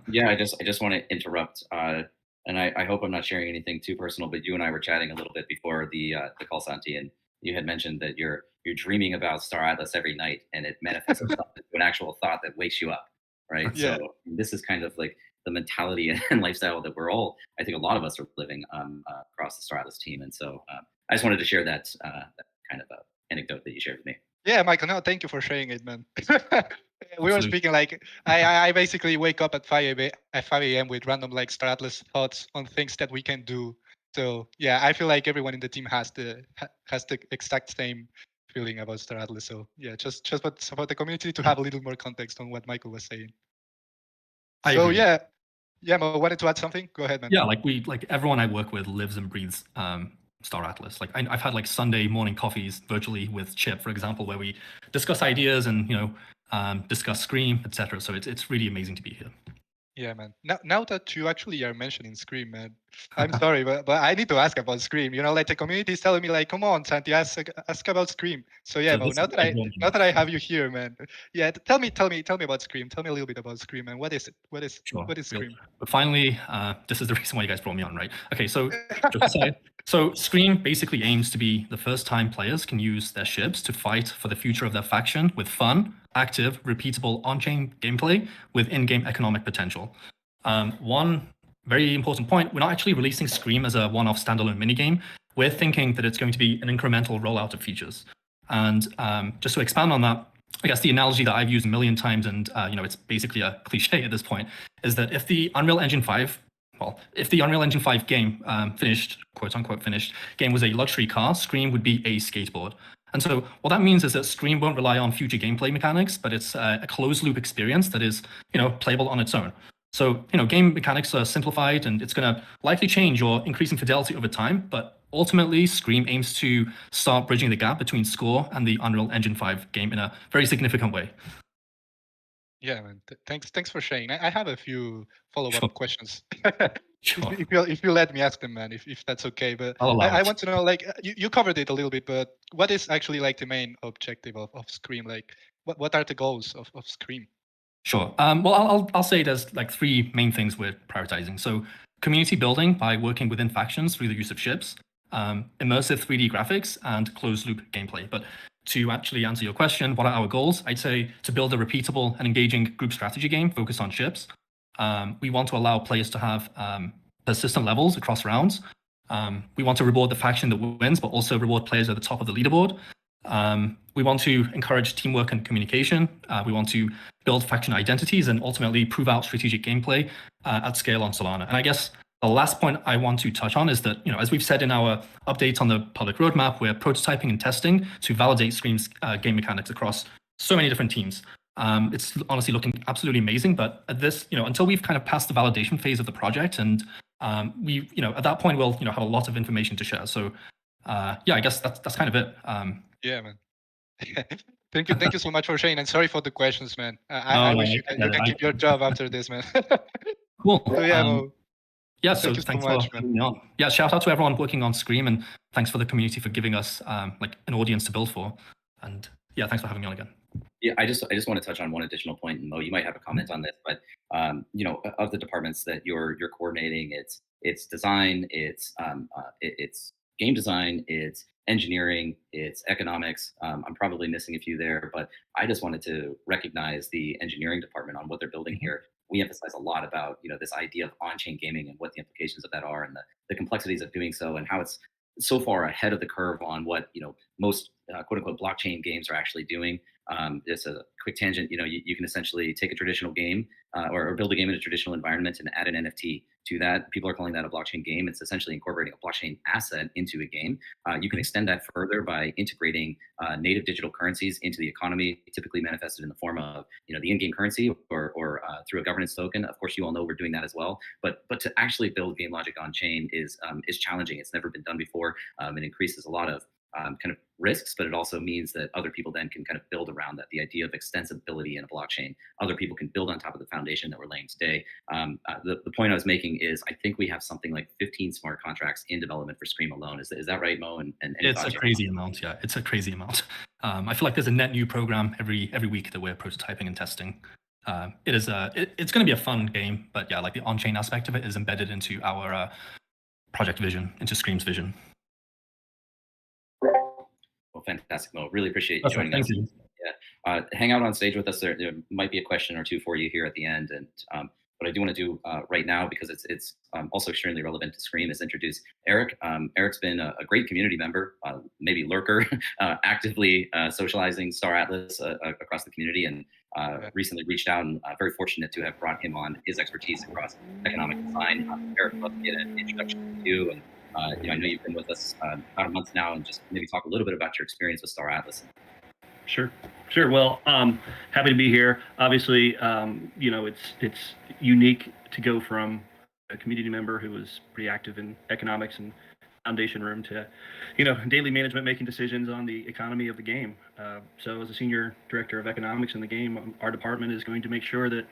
Yeah, I just want to interrupt. And I hope I'm not sharing anything too personal, but you and I were chatting a little bit before the call, Santi, and you had mentioned that you're dreaming about Star Atlas every night, and it manifests itself into an actual thought that wakes you up, right? That's Yeah. So this is kind of like the mentality and lifestyle that we're all, I think, a lot of us are living across the Star Atlas team. And so I just wanted to share that kind of anecdote that you shared with me. Yeah, Michael, no, thank you for sharing it, man. We were Absolutely. speaking like I basically wake up at 5 a.m. with random like Star Atlas thoughts on things that we can do. So yeah, I feel like everyone in the team has the exact same feeling about Star Atlas. So yeah, just for the community to have a little more context on what Michael was saying. I So agree. yeah, Mo, wanted to add something? Go ahead, man. Yeah, like everyone I work with lives and breathes Star Atlas. Like I've had like Sunday morning coffees virtually with Chip, for example, where we discuss ideas and discuss Scream, etc. So it's really amazing to be here. Yeah, man. Now that you actually are mentioning Scream, man, I'm sorry, but I need to ask about Scream. You know, like the community is telling me, like, come on, Santi, ask about Scream. So yeah, So Mo, this is what everyone now that wants. I have you here, man, yeah, tell me about Scream. Tell me a little bit about Scream, man. What is it? Sure. What is Real. Scream? But finally, this is the reason why you guys brought me on, right? Okay, so just aside, so Scream basically aims to be the first time players can use their ships to fight for the future of their faction with fun, active, repeatable on-chain gameplay with in-game economic potential. One very important point, we're not actually releasing Scream as a one-off standalone minigame. We're thinking that it's going to be an incremental rollout of features. And just to expand on that, I guess the analogy that I've used a million times, and it's basically a cliche at this point, is that if the Unreal Engine 5 game finished, quote unquote finished, game was a luxury car, Scream would be a skateboard. And so what that means is that Scream won't rely on future gameplay mechanics, but it's a closed loop experience that is, playable on its own. So, game mechanics are simplified and it's going to likely change or increase in fidelity over time, but ultimately Scream aims to start bridging the gap between Score and the Unreal Engine 5 game in a very significant way. Yeah, man. Thanks for sharing. I have a few follow-up Sure. questions. Sure. If you let me ask them, man, if that's okay. But I'll allow I it. want to know, like, you covered it a little bit, but what is actually like the main objective of Scream? Like, what are the goals of Scream? Sure. Well, I'll say there's like three main things we're prioritizing. So community building by working within factions through the use of ships, immersive 3D graphics, and closed loop gameplay. But to actually answer your question, what are our goals? I'd say to build a repeatable and engaging group strategy game focused on ships. We want to allow players to have persistent levels across rounds. We want to reward the faction that wins, but also reward players at the top of the leaderboard. We want to encourage teamwork and communication. We want to build faction identities and ultimately prove out strategic gameplay at scale on Solana. And I guess the last point I want to touch on is that, as we've said in our updates on the public roadmap, we're prototyping and testing to validate Scream's game mechanics across so many different teams. It's honestly looking absolutely amazing, but at this, until we've kind of passed the validation phase of the project, and we, at that point, we'll, have a lot of information to share. So, I guess that's kind of it. Yeah, man. Thank you so much for sharing, and sorry for the questions, man. I No, wish you can keep your job after this, man. Cool. So yeah, Mo, Yeah, so thank you so thanks much, for man. having me on. Yeah, shout out to everyone working on Scream, and thanks for the community for giving us like an audience to build for. And yeah, thanks for having me on again. Yeah, I just want to touch on one additional point, and Mo, you might have a comment on this, but of the departments that you're coordinating, it's design, it's game design, it's engineering, it's economics. I'm probably missing a few there, but I just wanted to recognize the engineering department on what they're building here. We emphasize a lot about this idea of on-chain gaming and what the implications of that are, and the complexities of doing so, and how it's so far ahead of the curve on what most quote unquote blockchain games are actually doing. Just a quick tangent, you can essentially take a traditional game or build a game in a traditional environment and add an NFT to that. People are calling that a blockchain game. It's essentially incorporating a blockchain asset into a game. You can extend that further by integrating native digital currencies into the economy, typically manifested in the form of the in-game currency or through a governance token. Of course, you all know we're doing that as well. But to actually build game logic on chain is challenging. It's never been done before. It increases a lot of kind of risks, but it also means that other people then can kind of build around that. The idea of extensibility in a blockchain, other people can build on top of the foundation that we're laying today. The point I was making is I think we have something like 15 smart contracts in development for Scream alone. Is that right, Mo? And it's a crazy amount. Yeah, it's a crazy amount. I feel like there's a net new program every week that we're prototyping and testing. It's going to be a fun game, but yeah, like the on-chain aspect of it is embedded into our project vision, into Scream's vision. Well, fantastic, Mo. Really appreciate you joining us. Thank you. Yeah, hang out on stage with us. There might be a question or two for you here at the end, and what I do want to do right now, because it's also extremely relevant to Scream, is introduce Eric. Eric's been a great community member, maybe lurker, actively socializing Star Atlas across the community, and recently reached out, and very fortunate to have brought him on. His expertise across economic design. Eric, I'd love to get an introduction to you, and I know you've been with us about a month now, and just maybe talk a little bit about your experience with Star Atlas. Sure. Well, happy to be here. Obviously, it's unique to go from a community member who was pretty active in economics and foundation room to, daily management, making decisions on the economy of the game. So as a senior director of economics in the game, our department is going to make sure that,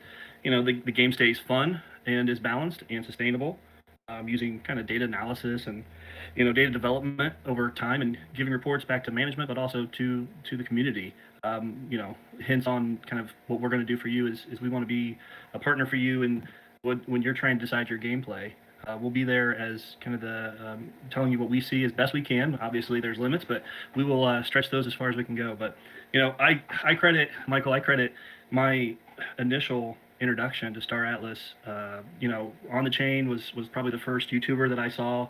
the game stays fun and is balanced and sustainable, using kind of data analysis and data development over time, and giving reports back to management, but also to the community. Hints on kind of what we're going to do for you is we want to be a partner for you, and when you're trying to decide your gameplay. We'll be there as kind of the telling you what we see as best we can. Obviously, there's limits, but we will stretch those as far as we can go. But I credit Michael. I credit my initial introduction to Star Atlas. On the chain was probably the first YouTuber that I saw,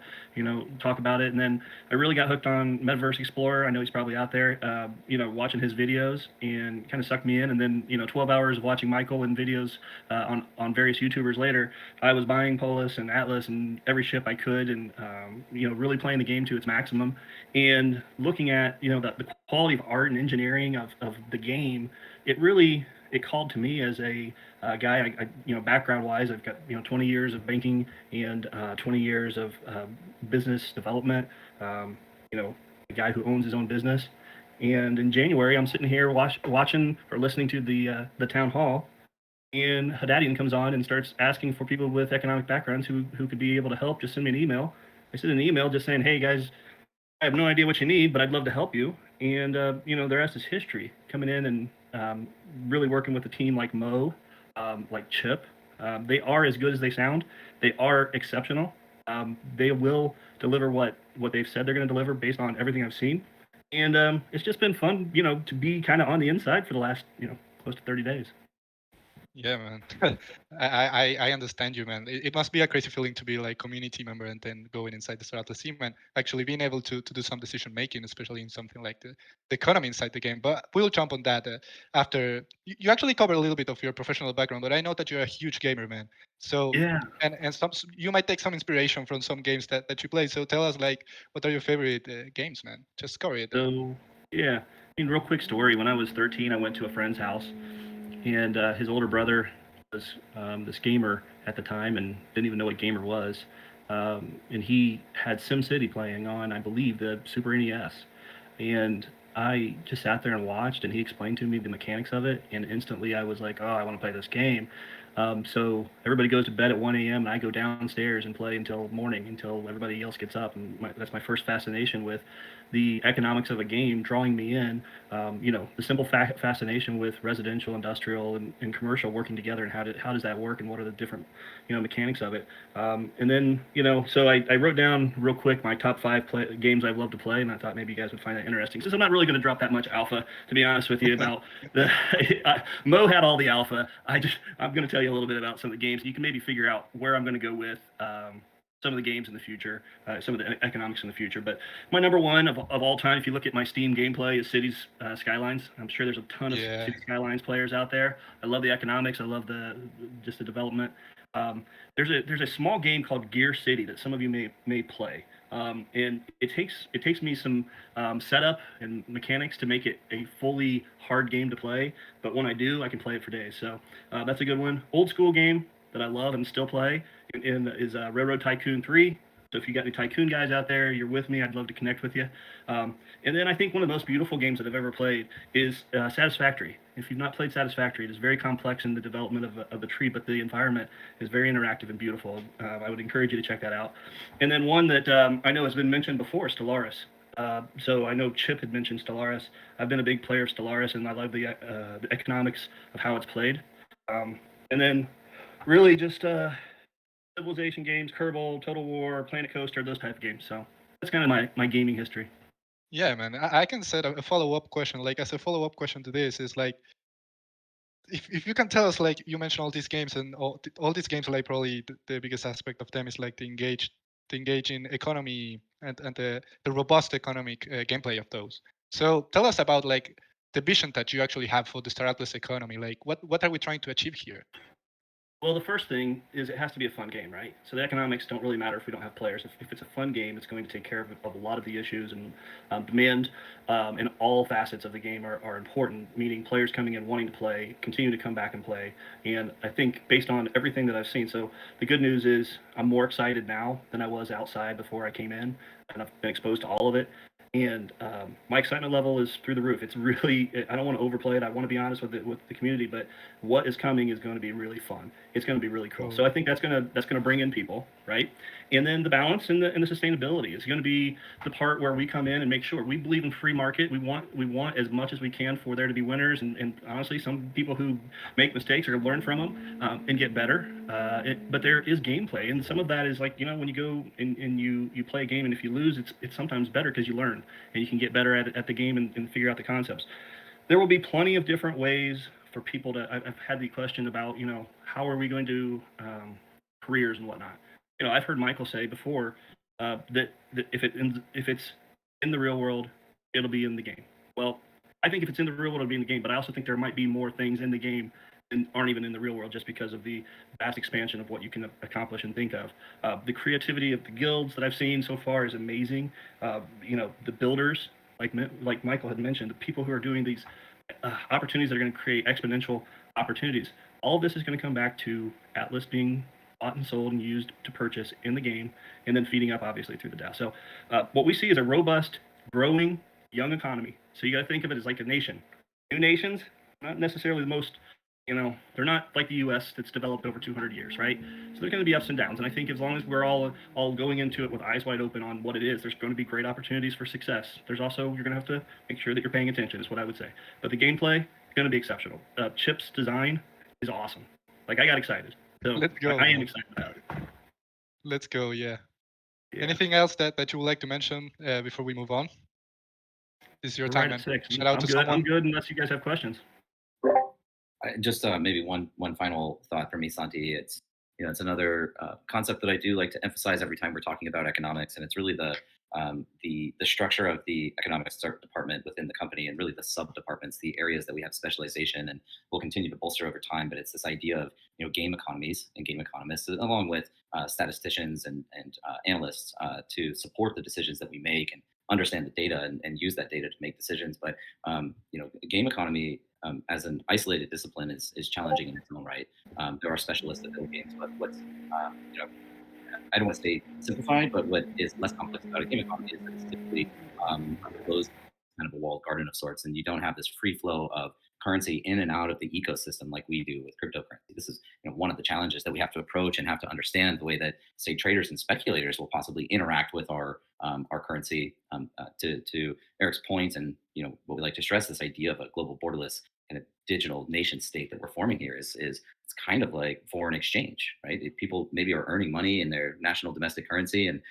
talk about it, and then I really got hooked on Metaverse Explorer. I know he's probably out there, watching his videos, and kind of sucked me in. And then 12 hours of watching Michael and videos on various YouTubers later, I was buying Polis and Atlas and every ship I could, and really playing the game to its maximum, and looking at the quality of art and engineering of the game. It called to me as a guy. Background wise, I've got 20 years of banking and 20 years of business development. A guy who owns his own business. And in January, I'm sitting here watching or listening to the town hall, and Haddadian comes on and starts asking for people with economic backgrounds who could be able to help. Just send me an email. I sent an email just saying, hey guys, I have no idea what you need, but I'd love to help you. And the rest is history. Coming in and really working with a team like Mo, like Chip. They are as good as they sound. They are exceptional. They will deliver what they've said they're going to deliver based on everything I've seen. And it's just been fun, to be kind of on the inside for the last, close to 30 days. Yeah, man. I understand you, man. It must be a crazy feeling to be like community member and then going inside the Star Atlas team and actually being able to do some decision making, especially in something like the economy inside the game. But we'll jump on that after you actually covered a little bit of your professional background, but I know that you're a huge gamer, man. So yeah, and some you might take some inspiration from some games that you play. So tell us, like, what are your favorite games, man? Just cover it. So yeah, real quick story. When I was 13, I went to a friend's house, and his older brother was this gamer at the time and didn't even know what gamer was. And he had SimCity playing on, I believe, the Super NES. And I just sat there and watched, and he explained to me the mechanics of it, and instantly I was like, oh, I want to play this game. So everybody goes to bed at 1 a.m. and I go downstairs and play until morning, until everybody else gets up. And that's my first fascination with the economics of a game drawing me in. The simple fascination with residential, industrial, and commercial working together, and how does that work, and what are the different mechanics of it. And then so I wrote down real quick my top 5 games I've loved to play, and I thought maybe you guys would find that interesting. Since I'm not really going to drop that much alpha, to be honest with you, about the Mo had all the alpha. I'm going to tell you a little bit about some of the games. You can maybe figure out where I'm going to go with some of the games in the future, some of the economics in the future. But my number one of all time, if you look at my Steam gameplay, is Cities Skylines. I'm sure there's a ton of Cities Skylines players out there. I love the economics. I love the development. There's a small game called Gear City that some of you may play. And it takes me some setup and mechanics to make it a fully hard game to play. But when I do, I can play it for days. So that's a good one. Old school game that I love and still play is Railroad Tycoon 3. So if you got any Tycoon guys out there, you're with me, I'd love to connect with you. And then I think one of the most beautiful games that I've ever played is Satisfactory. If you've not played Satisfactory, it is very complex in the development of the tree, but the environment is very interactive and beautiful. I would encourage you to check that out. And then one that I know has been mentioned before, Stellaris. So I know Chip had mentioned Stellaris. I've been a big player of Stellaris, and I love the economics of how it's played. And then really just civilization games, Kerbal, Total War, Planet Coaster, those type of games. So that's kind of my gaming history. Yeah, man. I can set a follow-up question. Like as a follow-up question to this is like, if you can tell us, like you mentioned all these games and all these games, like probably the biggest aspect of them is like to engage in economy and the robust economic gameplay of those. So tell us about like the vision that you actually have for the Star Atlas economy. Like what are we trying to achieve here? Well, the first thing is it has to be a fun game, right? So the economics don't really matter if we don't have players. If it's a fun game, it's going to take care of a lot of the issues, and demand in all facets of the game are important, meaning players coming in wanting to play, continue to come back and play. And I think based on everything that I've seen, so the good news is I'm more excited now than I was outside before I came in, and I've been exposed to all of it. And my excitement level is through the roof. It's really, I don't want to overplay it. I want to be honest with the community, but what is coming is going to be really fun. It's going to be really cool. So I think that's gonna bring in people, right? And then the balance and the sustainability is going to be the part where we come in and make sure we believe in free market. We want as much as we can for there to be winners, and honestly, some people who make mistakes are going to learn from them and get better. But there is gameplay, and some of that is like, when you go and you play a game, and if you lose, it's sometimes better because you learn and you can get better at the game and figure out the concepts. There will be plenty of different ways for people to. I've had the question about, how are we going to careers and whatnot. I've heard Michael say before that if it's in the real world, it'll be in the game. Well, I think if it's in the real world, it'll be in the game. But I also think there might be more things in the game and aren't even in the real world, just because of the vast expansion of what you can accomplish and think of. The creativity of the guilds that I've seen so far is amazing. The builders, like Michael had mentioned, the people who are doing these opportunities that are going to create exponential opportunities. All of this is going to come back to Atlas being bought and sold and used to purchase in the game, and then feeding up obviously through the DAO. So what we see is a robust, growing, young economy. So you got to think of it as like a nation. New nations, not necessarily the most, they're not like the U.S. that's developed over 200 years, right? So there's going to be ups and downs. And I think as long as we're all going into it with eyes wide open on what it is, there's going to be great opportunities for success. There's also, you're going to have to make sure that you're paying attention, is what I would say. But the gameplay is going to be exceptional. Chip's design is awesome. Like, I got excited. So Let's go. I am excited about it. Let's go. Yeah. Anything else that you would like to mention before we move on? This is your We're time, right man. at 6. Shout out I'm to good. someone. I'm good unless you guys have questions. Just maybe one final thought for me, Santi. It's another concept that I do like to emphasize every time we're talking about economics, and it's really the structure of the economics department within the company, and really the sub departments, the areas that we have specialization and will continue to bolster over time. But it's this idea of game economies and game economists, along with statisticians and analysts to support the decisions that we make and understand the data and use that data to make decisions. But game economy as an isolated discipline is challenging in its own right. There are specialists that build games, but what's I don't want to say simplified, but what is less complex about a game economy is that it's typically a closed kind of a walled garden of sorts, and you don't have this free flow of currency in and out of the ecosystem like we do with cryptocurrency. This is one of the challenges that we have to approach and have to understand the way that, say, traders and speculators will possibly interact with our currency. To Eric's point, and what we like to stress, this idea of a global borderless kind of digital nation state that we're forming here is it's kind of like foreign exchange, right? If people maybe are earning money in their national domestic currency and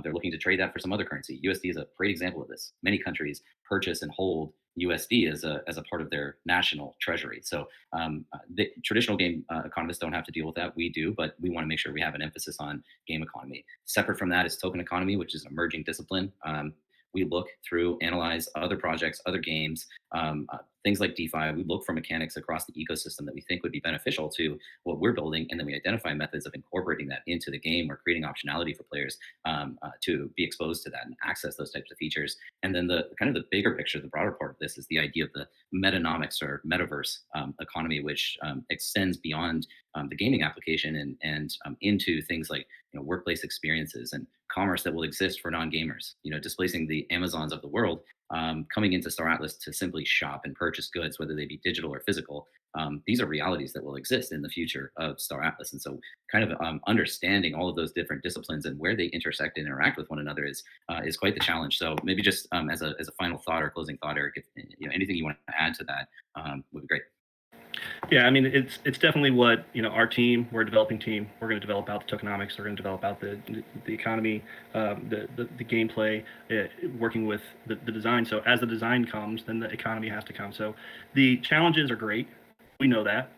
they're looking to trade that for some other currency. USD is a great example of this. Many countries purchase and hold USD as a part of their national treasury. So the traditional game economists don't have to deal with that. We do, but we want to make sure we have an emphasis on game economy. Separate from that is token economy, which is an emerging discipline. We look through, analyze other projects, other games, things like DeFi. We look for mechanics across the ecosystem that we think would be beneficial to what we're building, and then we identify methods of incorporating that into the game or creating optionality for players to be exposed to that and access those types of features. And then the kind of the bigger picture, the broader part of this is the idea of the metanomics or metaverse economy, which extends beyond the gaming application and into things like workplace experiences and commerce that will exist for non-gamers. Displacing the Amazons of the world, coming into Star Atlas to simply shop and purchase goods, whether they be digital or physical. These are realities that will exist in the future of Star Atlas, and so kind of understanding all of those different disciplines and where they intersect and interact with one another is quite the challenge. So maybe just as a final thought or closing thought, Eric, if anything you want to add to that would be great. Yeah, I mean, it's definitely what our team. We're a developing team. We're going to develop out the tokenomics. We're going to develop out the economy, the gameplay, working with the design. So as the design comes, then the economy has to come. So the challenges are great. We know that.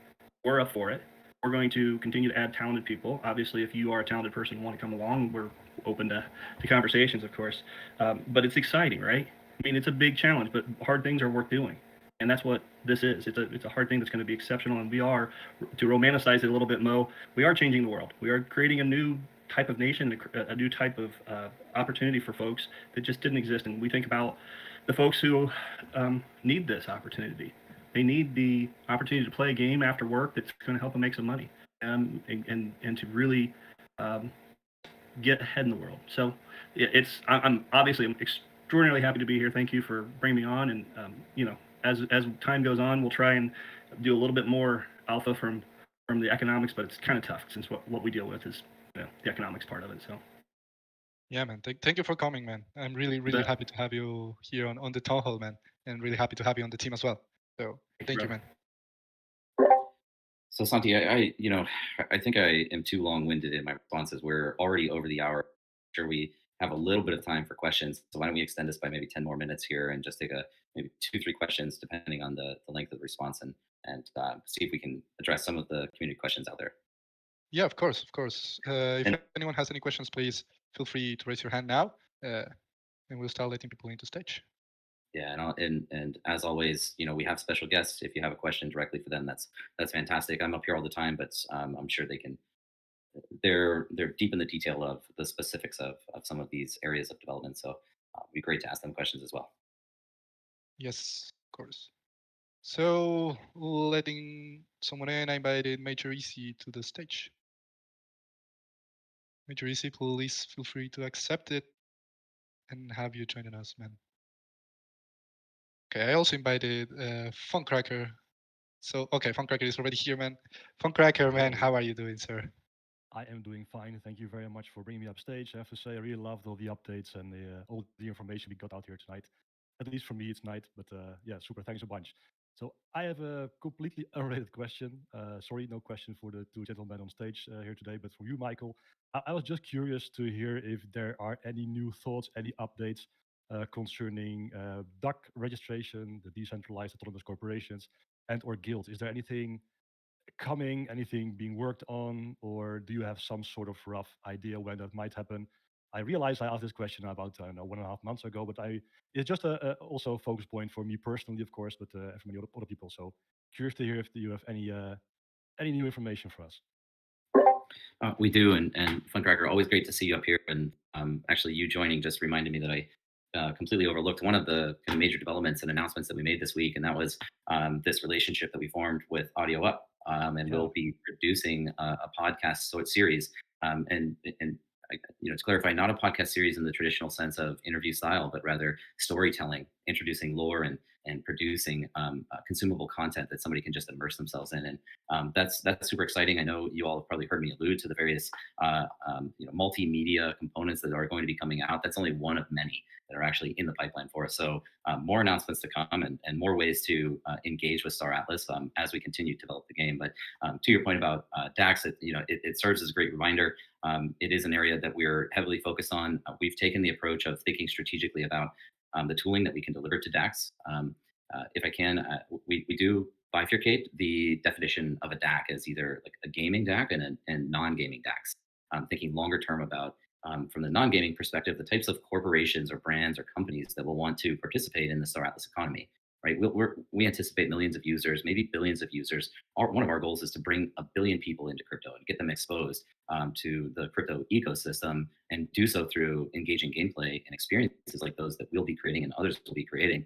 We're up for it. We're going to continue to add talented people. Obviously, if you are a talented person and want to come along, we're open to conversations, of course. But it's exciting, right? I mean, it's a big challenge, but hard things are worth doing, and that's what this is. It's a hard thing that's going to be exceptional, and we are, to romanticize it a little bit, Mo. We are changing the world. We are creating a new type of nation, a new type of opportunity for folks that just didn't exist. And we think about the folks who need this opportunity. They need the opportunity to play a game after work that's going to help them make some money, and to really um, get ahead in the world. So I'm obviously I'm extraordinarily happy to be here. Thank you for bringing me on, and as time goes on, we'll try and do a little bit more alpha from the economics, but it's kind of tough since what we deal with is the economics part of it. So Yeah, man. Thank you for coming, man. I'm really happy to have you here on the town hall, man, and really happy to have you on the team as well. So thank you, man. So Santi, I think I am too long-winded in my responses. We're already over the hour. Sure, we have a little bit of time for questions. So why don't we extend this by maybe 10 more minutes here and just take maybe 2-3 questions depending on the length of the response, and see if we can address some of the community questions out there. Yeah, of course, of course. If And- anyone has any questions, please feel free to raise your hand now, and we'll start letting people into stage. Yeah, and as always, we have special guests. If you have a question directly for them, that's fantastic. I'm up here all the time, but I'm sure they can. They're deep in the detail of the specifics of some of these areas of development. So it'd be great to ask them questions as well. Yes, of course. So letting someone in, I invited Major Easy to the stage. Major Easy, please feel free to accept it and have you joining us, man. Okay, I also invited Funkcracker. So, okay, Funkcracker is already here, man. Funkcracker, man, how are you doing, sir? I am doing fine. Thank you very much for bringing me up stage. I have to say, I really loved all the updates and all the information we got out here tonight. At least for me, it's night, but yeah, super. Thanks a bunch. So I have a completely unrelated question. Sorry, no question for the two gentlemen on stage here today, but for you, Michael, I was just curious to hear if there are any new thoughts, any updates concerning DAC registration, the decentralized autonomous corporations, and/or guilds. Is there anything coming, anything being worked on, or do you have some sort of rough idea when that might happen? I realized I asked this question about I don't know 1.5 months ago, but it's just also a focus point for me personally, of course, but for many other people. So curious to hear if you have any new information for us. We do, and Funcracker, always great to see you up here. And actually, you joining just reminded me that I completely overlooked one of the kind of major developments and announcements that we made this week, and that was this relationship that we formed with Audio Up, and we'll be producing a podcast series, and to clarify, not a podcast series in the traditional sense of interview style, but rather storytelling, introducing lore and producing consumable content that somebody can just immerse themselves in. And that's super exciting. I know you all have probably heard me allude to the various multimedia components that are going to be coming out. That's only one of many that are actually in the pipeline for us. So more announcements to come, and more ways to engage with Star Atlas as we continue to develop the game. But to your point about DAX, it serves as a great reminder. It is an area that we're heavily focused on. We've taken the approach of thinking strategically about the tooling that we can deliver to DAX. If I can, we do bifurcate the definition of a DAC as either like a gaming DAC and non-gaming DACs. Thinking longer term about, from the non-gaming perspective, the types of corporations or brands or companies that will want to participate in the Star Atlas economy. Right, we anticipate millions of users, maybe billions of users. One of our goals is to bring 1 billion people into crypto and get them exposed to the crypto ecosystem, and do so through engaging gameplay and experiences like those that we'll be creating and others will be creating.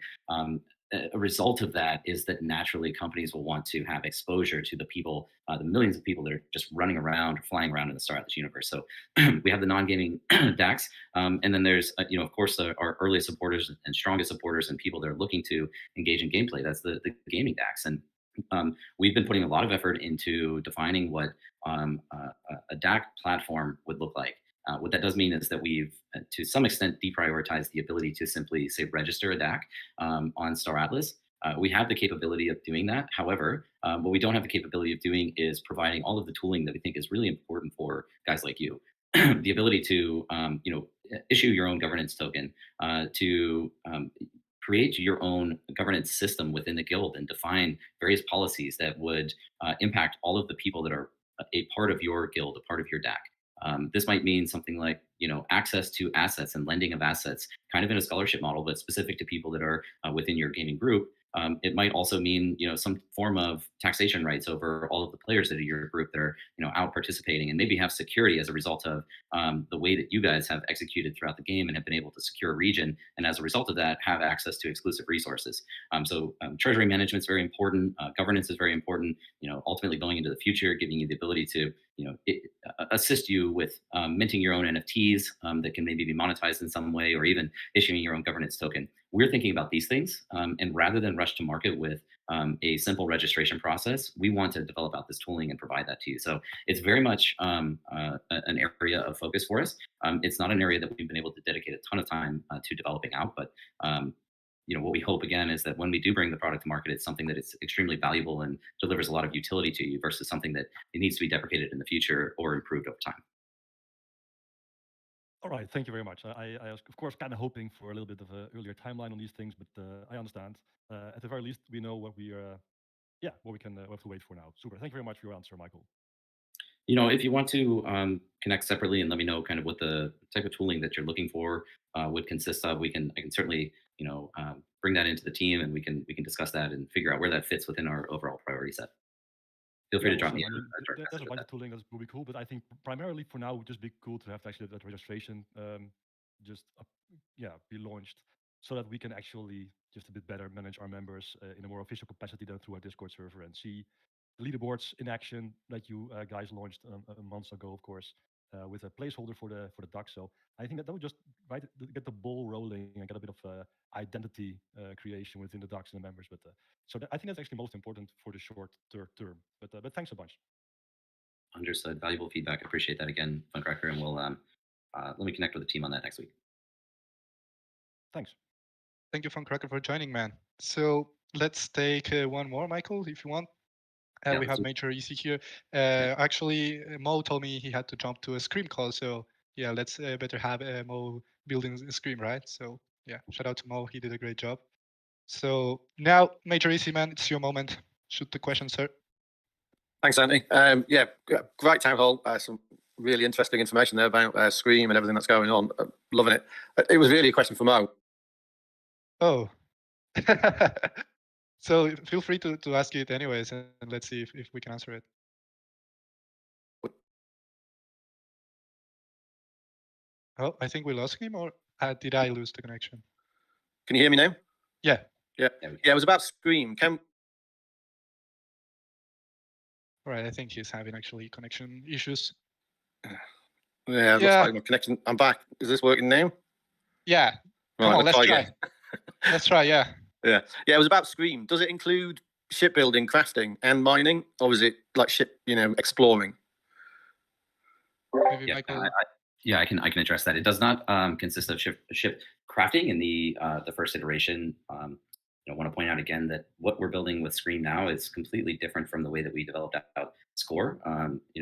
A result of that is that naturally companies will want to have exposure to the people, the millions of people that are just running around, flying around in the Star Atlas universe. So we have the non-gaming DAX, and then there's, of course, our earliest supporters and strongest supporters and people that are looking to engage in gameplay. That's the gaming DAX. And we've been putting a lot of effort into defining what a DAC platform would look like. What that does mean is that we've, to some extent, deprioritized the ability to simply say register a DAC on Star Atlas. We have the capability of doing that. However, what we don't have the capability of doing is providing all of the tooling that we think is really important for guys like you. The ability to issue your own governance token, to create your own governance system within the guild and define various policies that would impact all of the people that are a part of your guild, a part of your DAC. This might mean something like, access to assets and lending of assets, kind of in a scholarship model, but specific to people that are within your gaming group. It might also mean, some form of taxation rights over all of the players that are your group that are, out participating, and maybe have security as a result of the way that you guys have executed throughout the game and have been able to secure a region, and as a result of that, have access to exclusive resources. So treasury management is very important. Governance is very important. Ultimately going into the future, giving you the ability to, assist you with minting your own NFTs that can maybe be monetized in some way, or even issuing your own governance token. We're thinking about these things, and rather than rush to market with a simple registration process, we want to develop out this tooling and provide that to you. So it's very much an area of focus for us. It's not an area that we've been able to dedicate a ton of time to developing out, but what we hope again is that when we do bring the product to market, it's something that is extremely valuable and delivers a lot of utility to you, versus something that it needs to be deprecated in the future or improved over time. All right, thank you very much. I was, of course, kind of hoping for a little bit of an earlier timeline on these things, but I understand. At the very least, we know what we what we can have to wait for now. Super. Thank you very much for your answer, Michael. If you want to connect separately and let me know kind of what the type of tooling that you're looking for would consist of, I can certainly bring that into the team, and we can discuss that and figure out where that fits within our overall priority set. Feel free to drop me. I mean, there's a bunch of tooling that's really cool, but I think primarily for now, it would just be cool to have actually that registration be launched, so that we can actually just a bit better manage our members in a more official capacity than through our Discord server, and see the leaderboards in action that you guys launched a month ago, of course, with a placeholder for the duck. So I think that would just get the ball rolling and get a bit of identity creation within the ducks and the members. But I think that's actually most important for the short term. But thanks a bunch. Understood. Valuable feedback. Appreciate that again, Funcracker, and we'll let me connect with the team on that next week. Thanks. Thank you, Funcracker, for joining, man. So let's take one more, Michael, if you want. We have Major EC here. Actually, Mo told me he had to jump to a Scream call, so yeah, let's better have Mo building Scream, right? So yeah, shout out to Mo. He did a great job. So now, Major EC, man, it's your moment. Shoot the question, sir. Thanks, Andy. Yeah, great town hall. Some really interesting information there about Scream and everything that's going on. Loving it. It was really a question for Mo. Oh. So feel free to ask it anyways, and let's see if we can answer it. Oh, I think we lost him, or did I lose the connection? Can you hear me now? Yeah. Yeah. It was about Scream. All right, I think he's having actually connection issues. Yeah, looks like my connection. I'm back. Is this working now? Yeah. Come on, let's try. Let's try, yeah. Yeah, it was about Scream. Does it include shipbuilding, crafting, and mining, or is it like ship, exploring? Maybe Michael. I can address that. It does not consist of ship crafting in the first iteration. I want to point out again that what we're building with Scream now is completely different from the way that we developed out Score.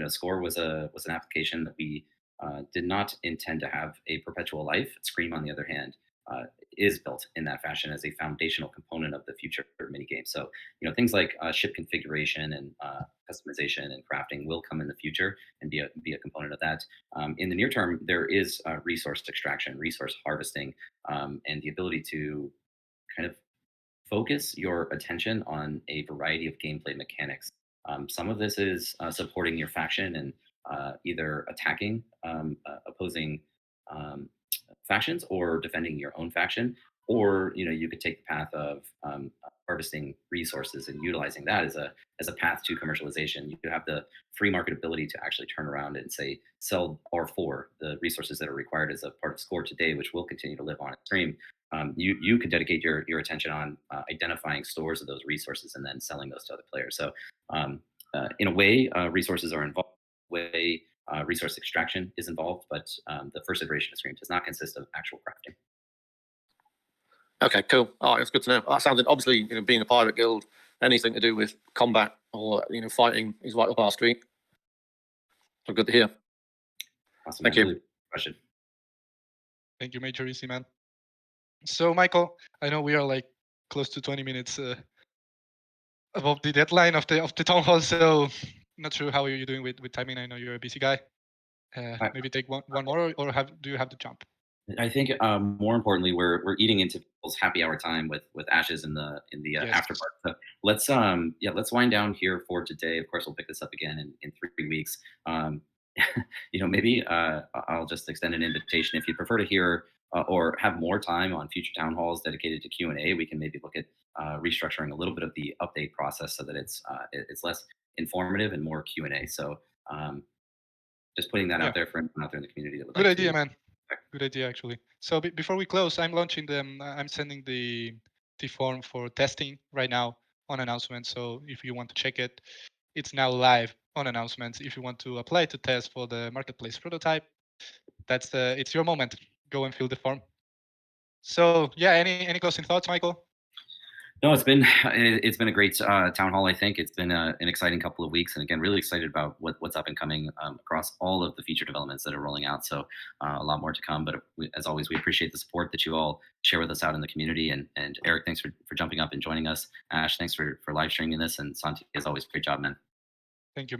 Score was an application that we did not intend to have a perpetual life. Scream, on the other hand, is built in that fashion as a foundational component of the future minigame. So, things like ship configuration and customization and crafting will come in the future and be a component of that. In the near term, there is resource extraction, resource harvesting, and the ability to kind of focus your attention on a variety of gameplay mechanics. Some of this is supporting your faction and either attacking opposing factions or defending your own faction, or you could take the path of harvesting resources and utilizing that as a path to commercialization. You have the free market ability to actually turn around and say sell R4, the resources that are required as a part of Score today, which will continue to live on Stream. You could dedicate your attention on identifying stores of those resources and then selling those to other players. So in a way, resources are involved. Resource extraction is involved, but the first iteration of Scream does not consist of actual crafting. Okay, cool. All right, that's good to know. That sounds obviously, being a pirate guild, anything to do with combat or fighting is right up our street. So good to hear. Awesome. Thank man. you. Really question. Thank you, Major Easy, man. So, Michael, I know we are like close to 20 minutes above the deadline of the town hall, so not sure how you're doing with timing. I know you're a busy guy. Maybe take one more, or do you have to jump? I think more importantly, we're eating into people's happy hour time with Ashes in the Yes. after part. So let's wind down here for today. Of course, we'll pick this up again in 3 weeks. Maybe I'll just extend an invitation if you prefer to hear or have more time on future town halls dedicated to Q&A. We can maybe look at restructuring a little bit of the update process so that it's less informative and more Q&A. So just putting that out there for anyone out there in the community that would Good like idea, to. man. Good idea, actually. So before we close, I'm launching I'm sending the form for testing right now on announcements. So if you want to check it, it's now live on announcements. If you want to apply to test for the marketplace prototype, it's your moment. Go and fill the form. So yeah, any closing thoughts, Michael? No, it's been a great town hall. I think it's been an exciting couple of weeks, and again, really excited about what's up and coming across all of the feature developments that are rolling out. So a lot more to come. But as always, we appreciate the support that you all share with us out in the community. And Eric, thanks for jumping up and joining us. Ash, thanks for live streaming this. And Santi, as always, great job, man.